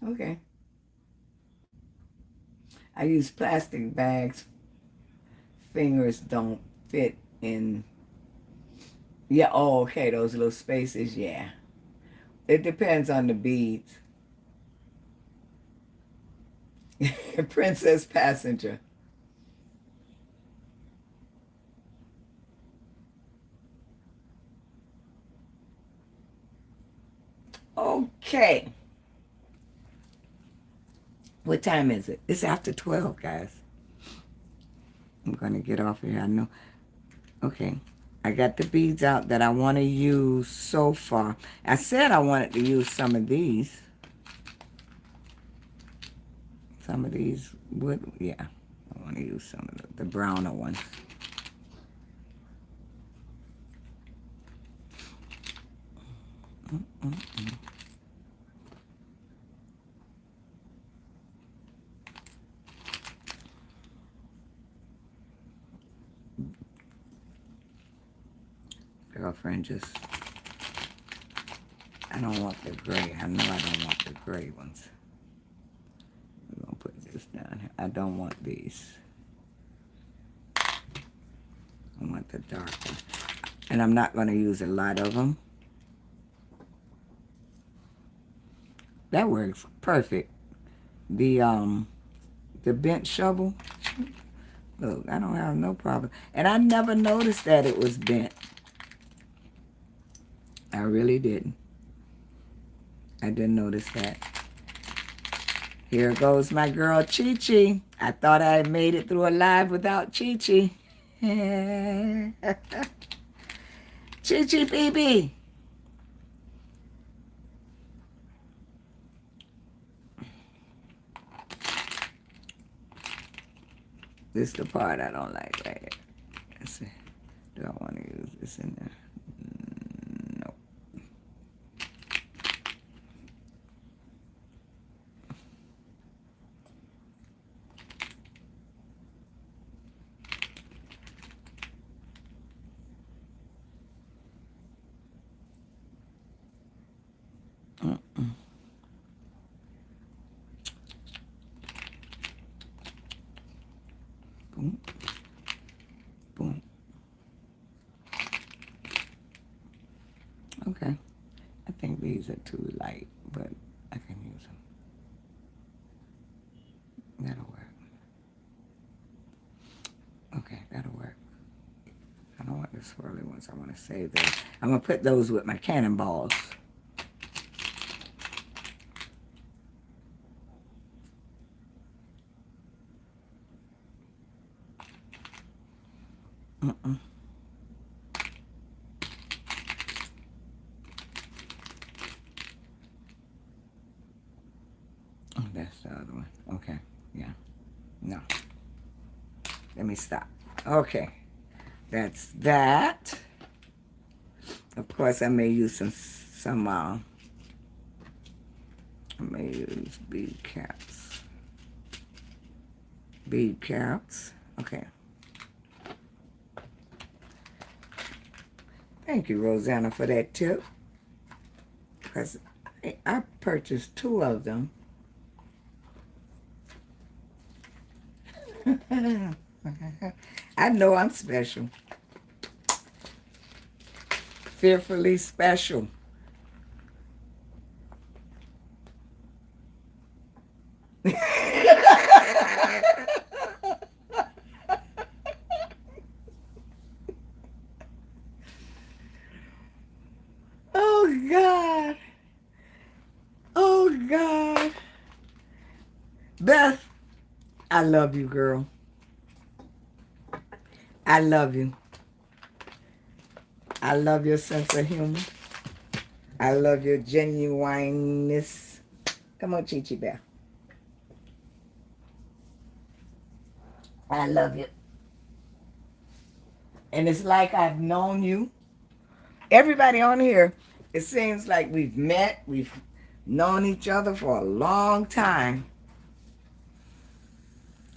Okay. I use plastic bags. Fingers don't fit in. Yeah, oh, okay, those little spaces, yeah. It depends on the beads. Princess Passenger. Okay. What time is it? It's after 12, guys. I'm going to get off here. I know. Okay. I got the beads out that I want to use so far. I said I wanted to use some of these. Some of these would, yeah. I want to use some of the browner ones. Girlfriend, just, I don't want the gray. I know I don't want the gray ones. We're going to put this down here. I don't want these. I want the dark one. And I'm not going to use a lot of them. That works perfect. The bent shovel. Look, I don't have no problem. And I never noticed that it was bent. I really didn't. I didn't notice that. Here goes my girl Chi-Chi. I thought I had made it through a live without Chi-Chi. Chi-Chi BB. This is the part I don't like right here. Let's see. Do I want to use this in there? Nope. Boom. Boom. Okay. I think these are too light, but I can use them. That'll work. Okay, that'll work. I don't want the swirly ones. I want to save those. I'm going to put those with my cannonballs. Oh, that's the other one. Okay, yeah. No. Let me stop. Okay, that's that. Of course, I may use some I may use bead caps. Bead caps. Okay. Thank you, Rosanna, for that tip. Because I purchased 2 of them. I know I'm special. Fearfully special. God. Oh, God. Beth, I love you, girl. I love you. I love your sense of humor. I love your genuineness. Come on, Chi-Chi Beth. I love you. And it's like I've known you. Everybody on here, it seems like we've met, we've known each other for a long time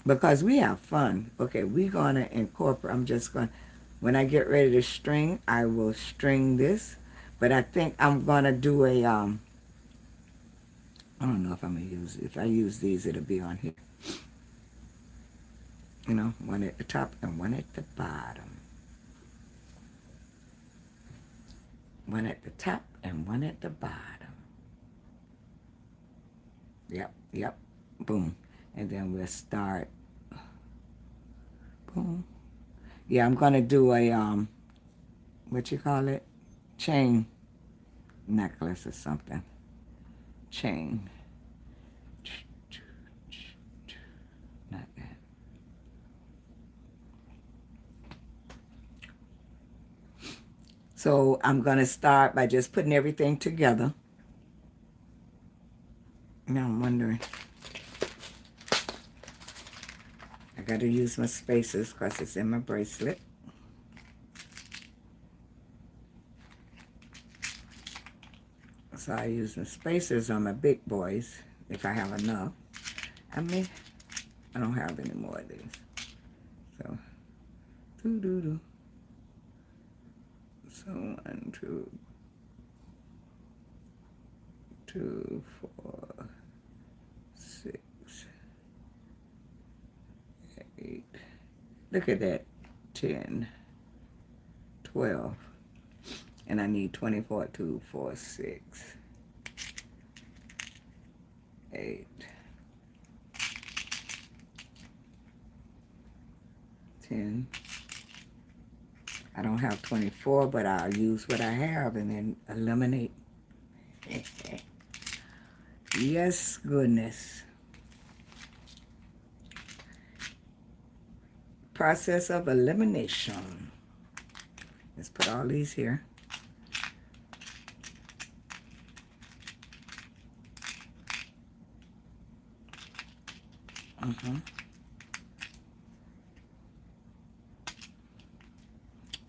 because we have fun. Okay, we're going to incorporate, I'm just going to, when I get ready to string, I will string this. But I think I'm going to do a, I don't know if I'm going to use, if I use these, it'll be on here. You know, one at the top and one at the bottom. One at the top and one at the bottom. Yep, yep, boom. And then we'll start, boom. Yeah, I'm going to do a, what you call it? Chain necklace or something. Chain. Not that. So I'm going to start by just putting everything together. Now I'm wondering. I got to use my spacers because it's in my bracelet. So I use my spacers on my big boys if I have enough. I don't have any more of these. So, doo-doo-doo. So 1, 2, 2, 4, 6, 8. Look at that. 10, 12. And I need 24, 2, 4, 6, 8, 10. I don't have 24, but I'll use what I have and then eliminate. Yes, goodness. Process of elimination. Let's put all these here.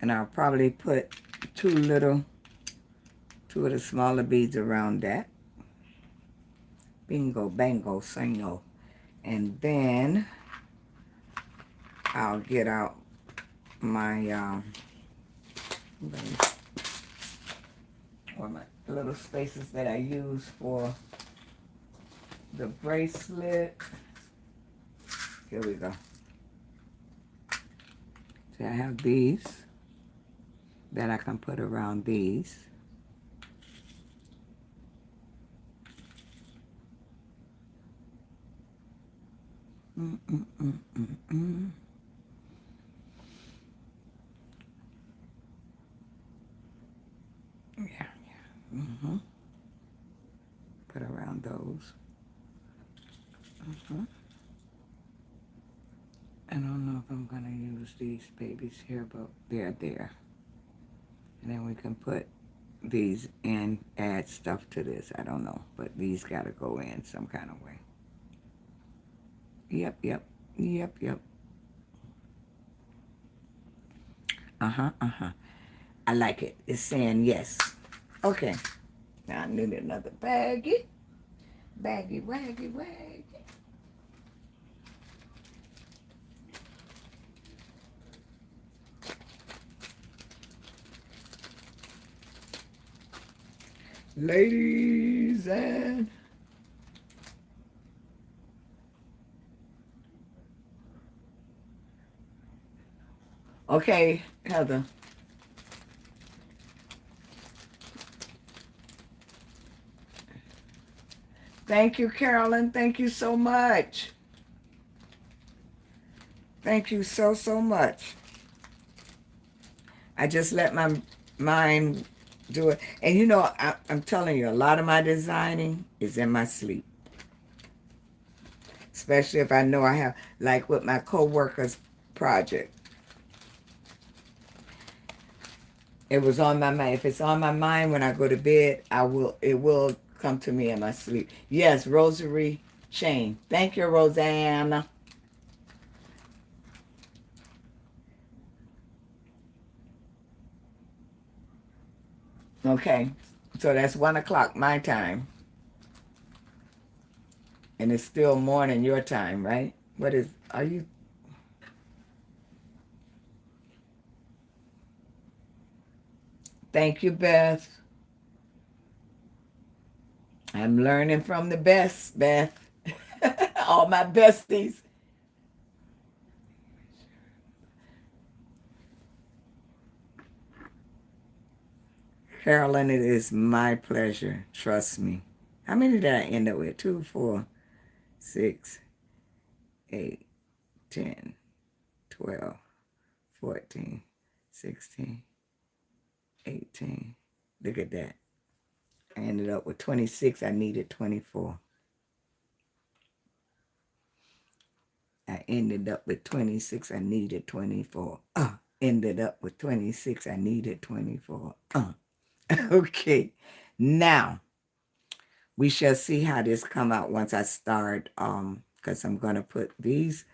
And I'll probably put two of the smaller beads around that. Bingo, bango, singo. And then I'll get out my, or my little spaces that I use for the bracelet. Here we go. So I have these that I can put around these. Yeah. Put around those. I don't know if I'm going to use these babies here, but they're there. And then we can put these in, add stuff to this. I don't know, but these got to go in some kind of way. Yep. I like it. It's saying yes. Okay. Now I need another baggie. Baggy, waggy, waggy. Ladies and okay, Heather. Thank you, Carolyn. Thank you so much. Thank you so much. I just let my mind do it. And you know, I'm telling you, a lot of my designing is in my sleep. Especially if I know I have, like with my co-worker's project. It was on my mind. If it's on my mind when I go to bed, it will come to me in my sleep. Yes, rosary chain. Thank you, Rosanna. Okay. So that's 1 o'clock my time. And it's still morning your time, right? Are you? Thank you, Beth. I'm learning from the best, Beth. All my besties. Carolyn, it is my pleasure. Trust me. How many did I end up with? 2, 4, 6, 8, 10, 12, 14, 16, 18. Look at that. I ended up with 26. I needed 24. I ended up with 26. I needed 24. Ended up with 26. I needed 24. Okay. Now, we shall see how this come out once I start, because I'm going to put these,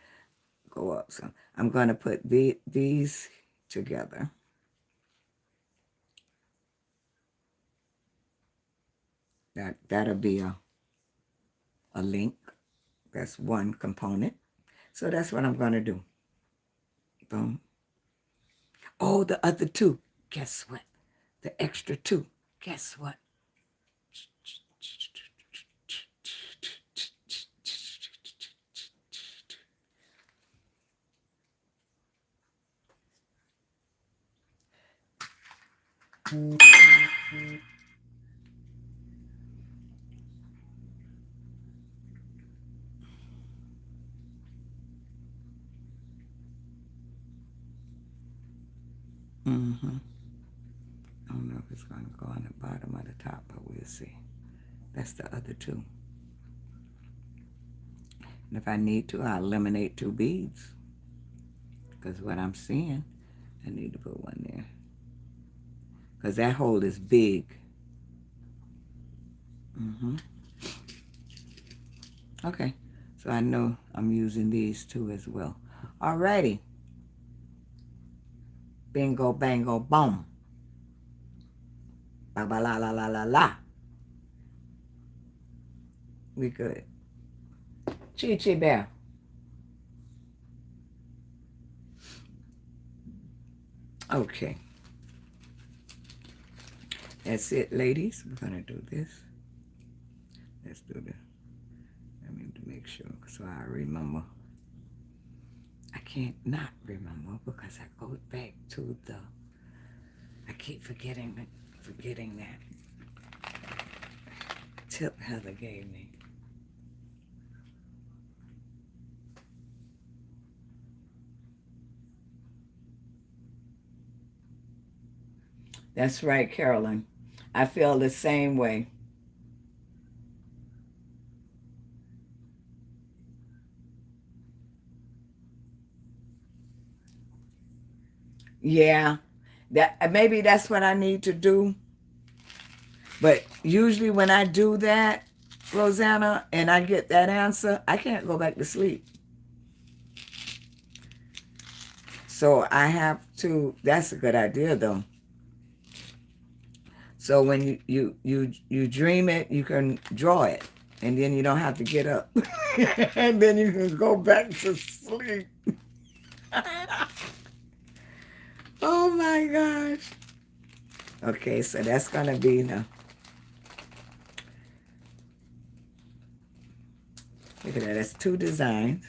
go up some. I'm going to put these together. That'll be a link. That's one component. So that's what I'm going to do. Boom. Oh, the other two. Guess what? The extra two. Guess what? Mm-hmm. I don't know if it's going to go on the bottom or the top, but we'll see. That's the other two. And if I need to, I'll eliminate 2 beads. Because what I'm seeing, I need to put one there. Because that hole is big. Mm-hmm. Okay. So I know I'm using these 2 as well. Alrighty. Bingo, bango, boom. Ba ba la la la la la. We good. Chi Chi Bear. Okay. That's it, ladies. We're going to do this. Let's do this. Let me make sure so I remember. I can't not remember because I go back to the, I keep forgetting that tip Heather gave me. That's right, Carolyn. I feel the same way. Yeah, that maybe that's what I need to do. But usually when I do that, Rosanna, and I get that answer, I can't go back to sleep. So I have to. That's a good idea, though. So when you dream it, you can draw it, and then you don't have to get up, and then you can go back to sleep. Oh my gosh. Okay, so that's gonna be the. Look at that. That's 2 designs.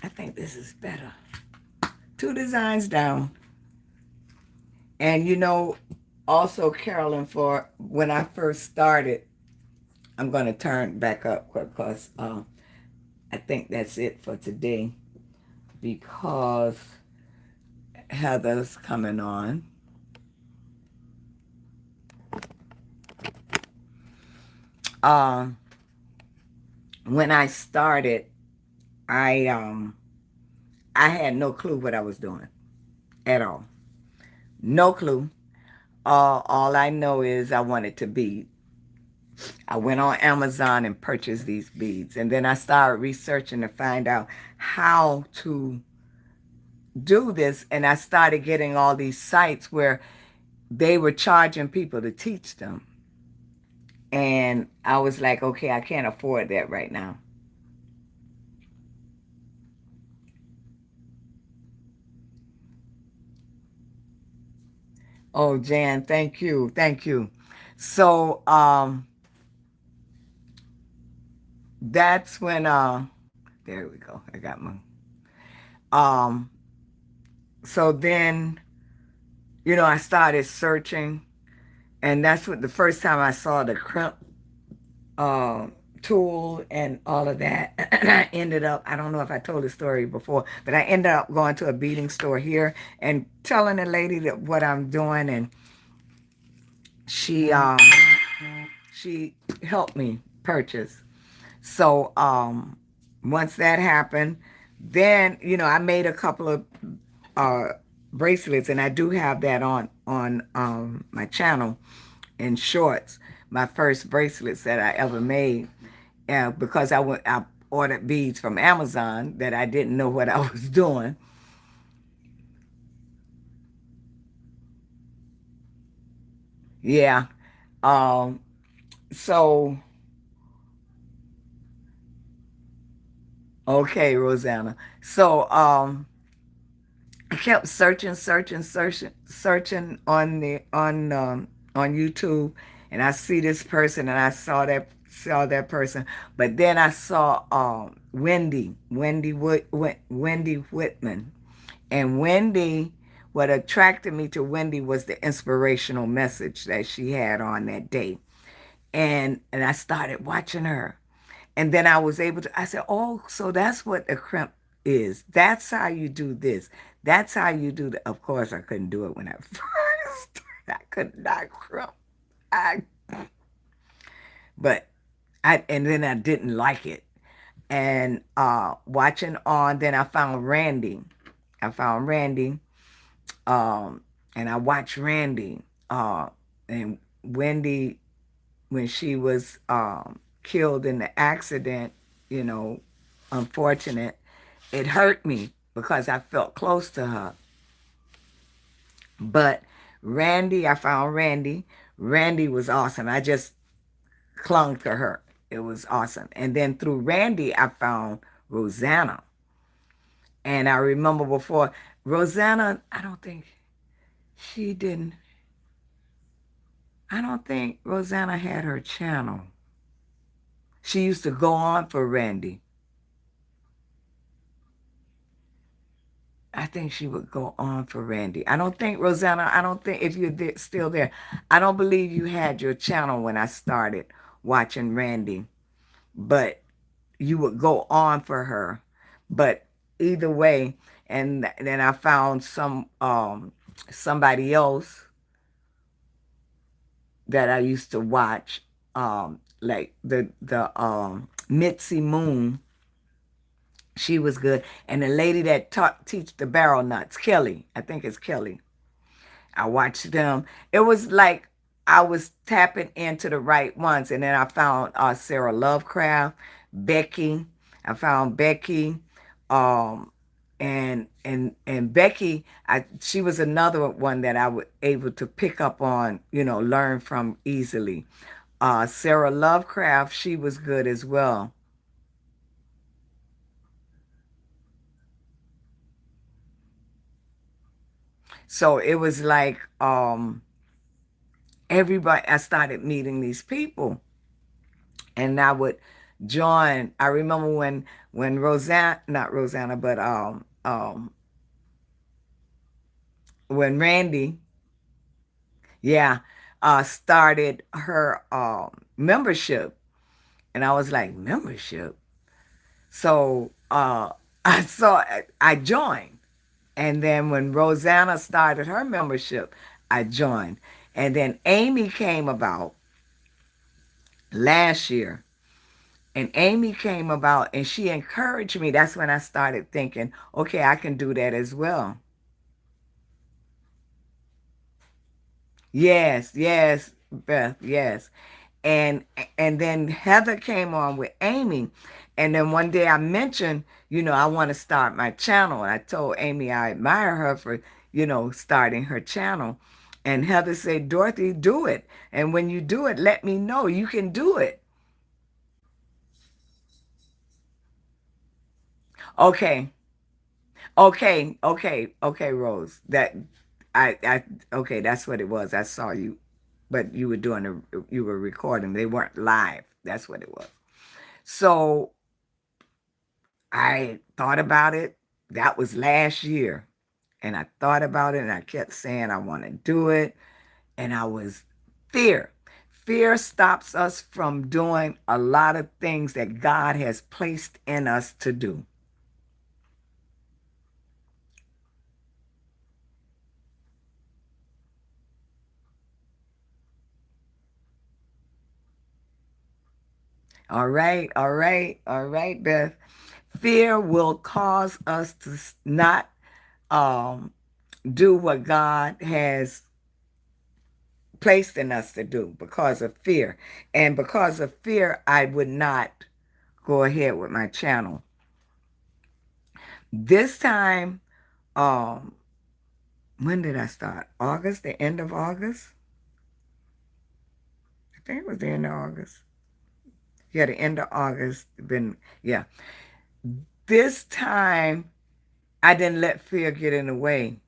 I think this is better. 2 designs down. And you know, also Carolyn, for when I first started, I'm going to turn back up because I think that's it for today because Heather's coming on. Um, when I started, I I had no clue what I was doing at all. No clue. All I know is I wanted to bead. I went on Amazon and purchased these beads, and then I started researching to find out how to do this, and I started getting all these sites where they were charging people to teach them. And I was like, okay, I can't afford that right now. Oh, Jan, thank you. Thank you. So that's when there we go. I got my um so then, I started searching, and that's what the first time I saw the crimp uh, tool and all of that. And I ended up, I don't know if I told the story before, but I ended up going to a beading store here and telling the lady that what I'm doing, and she she helped me purchase. So once that happened, then I made a couple of uh, bracelets, and I do have that on my channel in shorts. My first bracelets that I ever made, because I ordered beads from Amazon that I didn't know what I was doing. Yeah. Um. So okay, Rosanna. So I kept searching on YouTube, and I see this person, and I saw that person, but then I saw Wendy Whitman, and Wendy. What attracted me to Wendy was the inspirational message that she had on that day, and I started watching her. And then I was able to, I said, oh, so that's what a crimp is. That's how you do this. That's how you do that. Of course, I couldn't do it when I first started. I could not crimp. I, but and then I didn't like it. And watching on, then I found Randee. I found Randee, and I watched Randee. And Wendy, when she was killed in the accident, you know, unfortunate, it hurt me because I felt close to her. But Randee, I found Randee. Randee was awesome. I just clung to her. It was awesome. And then through Randee, I found Rosanna. And I remember before, Rosanna, she didn't, I don't think Rosanna had her channel. She used to go on for Randee. I think she would go on for Randee. I don't think, Rosanna, I don't think, if you're still there, I don't believe you had your channel when I started watching Randee, but you would go on for her. But either way, and then I found somebody else that I used to watch, like the Mitzi Moon. She was good. And the lady that teach the barrel nuts, Kelly, I think it's Kelly. I watched them. It was like I was tapping into the right ones. And then I found Sarah Lovecraft, Becky. I found Becky. Um, and Becky, she was another one that I was able to pick up on, learn from easily. Sarah Lovecraft, she was good as well. So it was like everybody, I started meeting these people, and I would join. I remember when Rosanna, not Rosanna, but when Randee, yeah, started her membership, and I was like, membership. So I joined, and then when Rosanna started her membership, I joined, and then Amy came about. last year. And Amy came about and she encouraged me. That's when I started thinking, okay, I can do that as well. Yes, yes, Beth, yes. And and then Heather came on with Amy. And then one day I mentioned, I want to start my channel. And I told Amy I admire her for, starting her channel. And Heather said, Dorothy, do it. And when you do it, let me know. You can do it. Okay. Okay, Rose. I okay, that's what it was. I saw you, but you were recording. They weren't live. That's what it was. So I thought about it. That was last year. And I thought about it and I kept saying I want to do it. And I was fear. Fear stops us from doing a lot of things that God has placed in us to do. All right, Beth. Fear will cause us to not um, do what God has placed in us to do because of fear. And because of fear, I would not go ahead with my channel. This time, um, when did I start? August, the end of August? I think it was the end of August. Yeah, the end of August. Yeah. This time, I didn't let fear get in the way.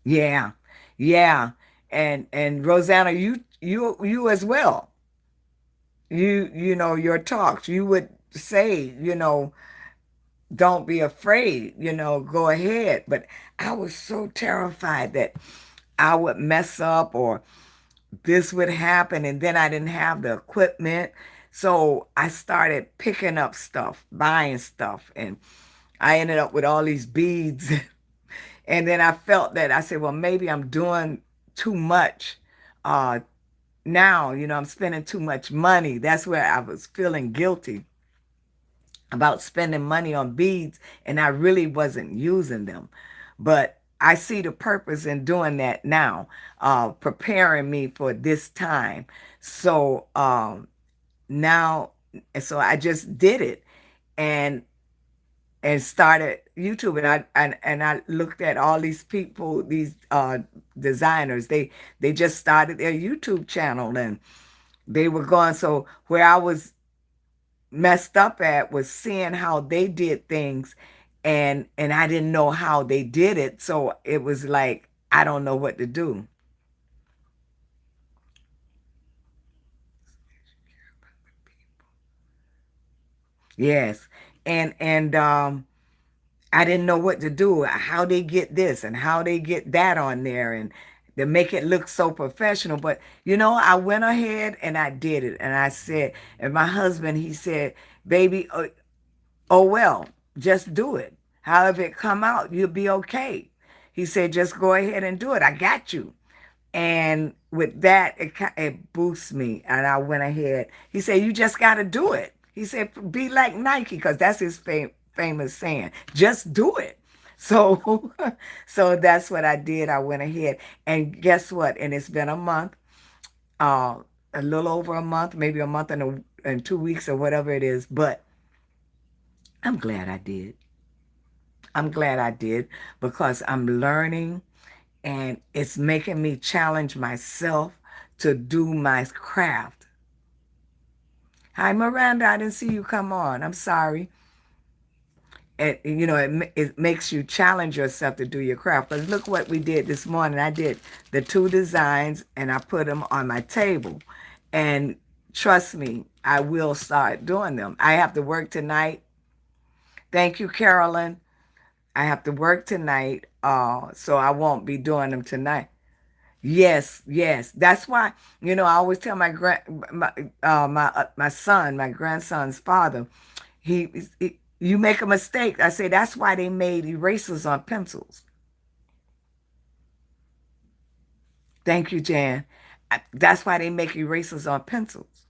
Yeah, yeah. And Rosanna, you as well. Your talks, you would say, don't be afraid, go ahead. But I was so terrified that I would mess up or this would happen, and then I didn't have the equipment. So I started picking up stuff, buying stuff, and I ended up with all these beads. And then I felt that I said, well, maybe I'm doing too much uh, now, I'm spending too much money. That's where I was feeling guilty about spending money on beads, and I really wasn't using them. But I see the purpose in doing that now, preparing me for this time. So now, so I just did it. And started YouTube, and I looked at all these people, these designers. They just started their YouTube channel, and they were going. So where I was messed up at was seeing how they did things, and I didn't know how they did it. So it was like I don't know what to do. Yes, and I didn't know what to do, how they get this and how they get that on there and to make it look so professional. But I went ahead and I did it. And I said, and my husband, he said, baby, oh well, just do it. However it come out, you'll be okay. He said, just go ahead and do it. I got you. And with that, it boosts me. And I went ahead. He said, you just got to do it. He said, be like Nike, because that's his famous saying. Just do it. So, so that's what I did. I went ahead. And guess what? And it's been a month, uh, a little over a month, maybe a month and 2 weeks or whatever it is. But I'm glad I did. I'm glad I did because I'm learning and it's making me challenge myself to do my craft. Hi, Miranda. I didn't see you come on. I'm sorry. It makes you challenge yourself to do your craft. But look what we did this morning. I did the two designs and I put them on my table. And trust me, I will start doing them. I have to work tonight. Thank you, Carolyn. I have to work tonight, so I won't be doing them tonight. Yes, yes. That's why, I always tell my son, my grandson's father, you make a mistake. I say that's why they made erasers on pencils. Thank you, Jan. That's why they make erasers on pencils.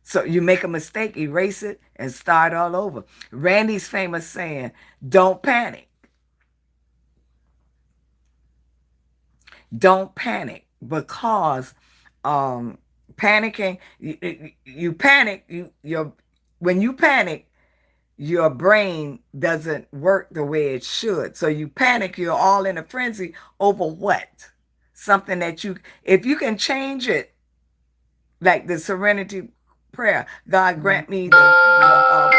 So you make a mistake, erase it, and start all over. Randee's famous saying, don't panic. Don't panic, because panicking, you panic, when you panic, your brain doesn't work the way it should. So you panic, you're all in a frenzy over what? Something that if you can change it, like the serenity prayer, God grant me the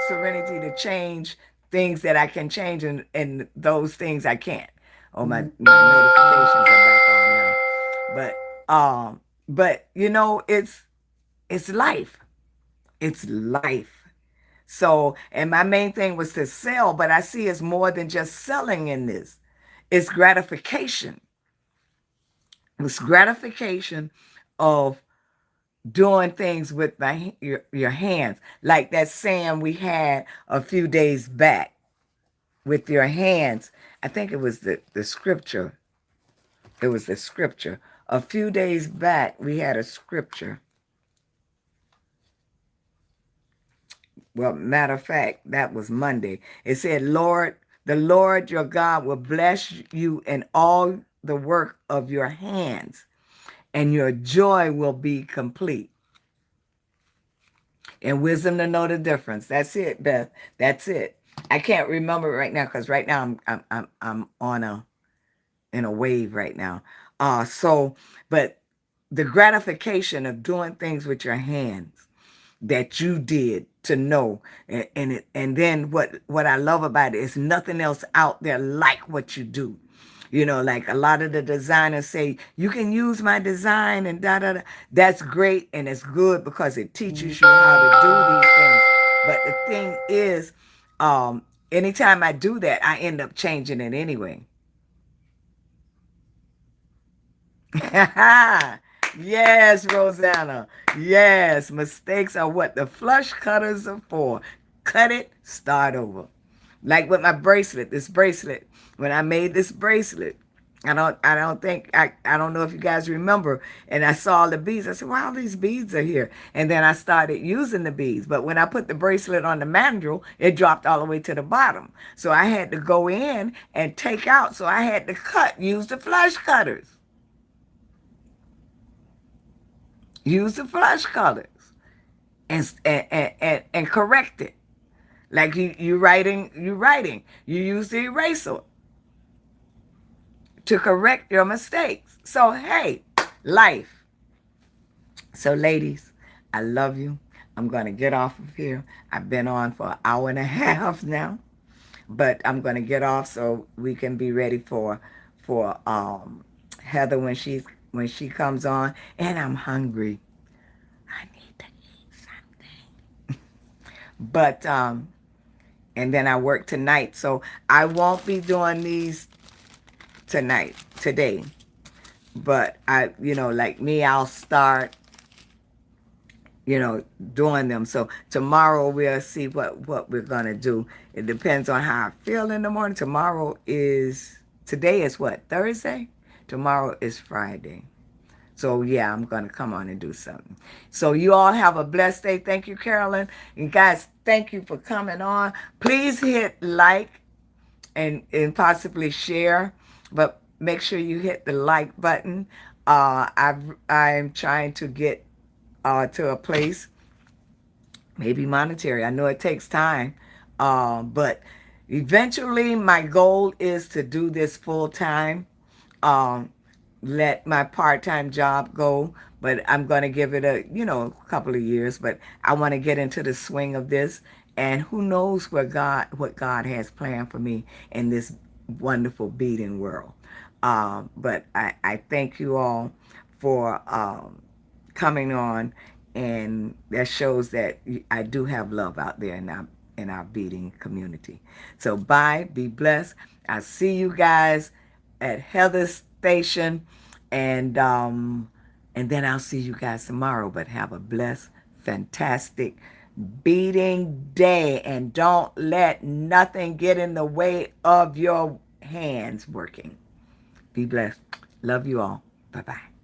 serenity to change things that I can change, and those things I can't. Oh, my notifications are back on now. But it's life. It's life. So, and my main thing was to sell, but I see it's more than just selling in this. It's gratification. It's gratification of doing things with your hands, like that saying we had a few days back, with your hands. I think it was the scripture. It was the scripture. A few days back, we had a scripture. Well, matter of fact, that was Monday. It said, the Lord your God will bless you in all the work of your hands, and your joy will be complete. And wisdom to know the difference. That's it, Beth. That's it. I can't remember right now, because right now I'm on in a wave right now. But the gratification of doing things with your hands that you did to know, and then what I love about it is nothing else out there like what you do. Like a lot of the designers say, you can use my design and da da da. That's great and it's good, because it teaches you how to do these things. But the thing is, anytime I do that, I end up changing it anyway. Yes, Rosanna. Yes, mistakes are what the flush cutters are for. Cut it, start over. Like with my bracelet, this bracelet. When I made this bracelet, I don't know if you guys remember, and I saw the beads. I said, wow, these beads are here. And then I started using the beads. But when I put the bracelet on the mandrel, it dropped all the way to the bottom. So I had to go in and take out. So I had to use the flush cutters. Use the flush colors and correct it. Like you writing. You use the eraser to correct your mistakes. So hey, life. So ladies, I love you. I'm gonna get off of here. I've been on for an hour and a half now, but I'm gonna get off so we can be ready for Heather when she comes on. And I'm hungry. I need to eat something. But and then I work tonight, so I won't be doing these today. But like me, I'll start, doing them. So tomorrow we'll see what we're gonna do. It depends on how I feel in the morning. Today is what, Thursday? Tomorrow is Friday. So yeah, I'm going to come on and do something. So you all have a blessed day. Thank you, Carolyn. And guys, thank you for coming on. Please hit like and possibly share, but make sure you hit the like button. I'm trying to get to a place, maybe monetary. I know it takes time, but eventually my goal is to do this full time. Um, let my part-time job go, but I'm going to give it a couple of years, but I want to get into the swing of this, and who knows what God has planned for me in this wonderful beading world. But I thank you all for coming on, and that shows that I do have love out there in our beading community. So bye, be blessed. I'll see you guys at Heather's station, and then I'll see you guys tomorrow. But have a blessed, fantastic beading day, and don't let nothing get in the way of your hands working. Be blessed. Love you all. Bye-bye.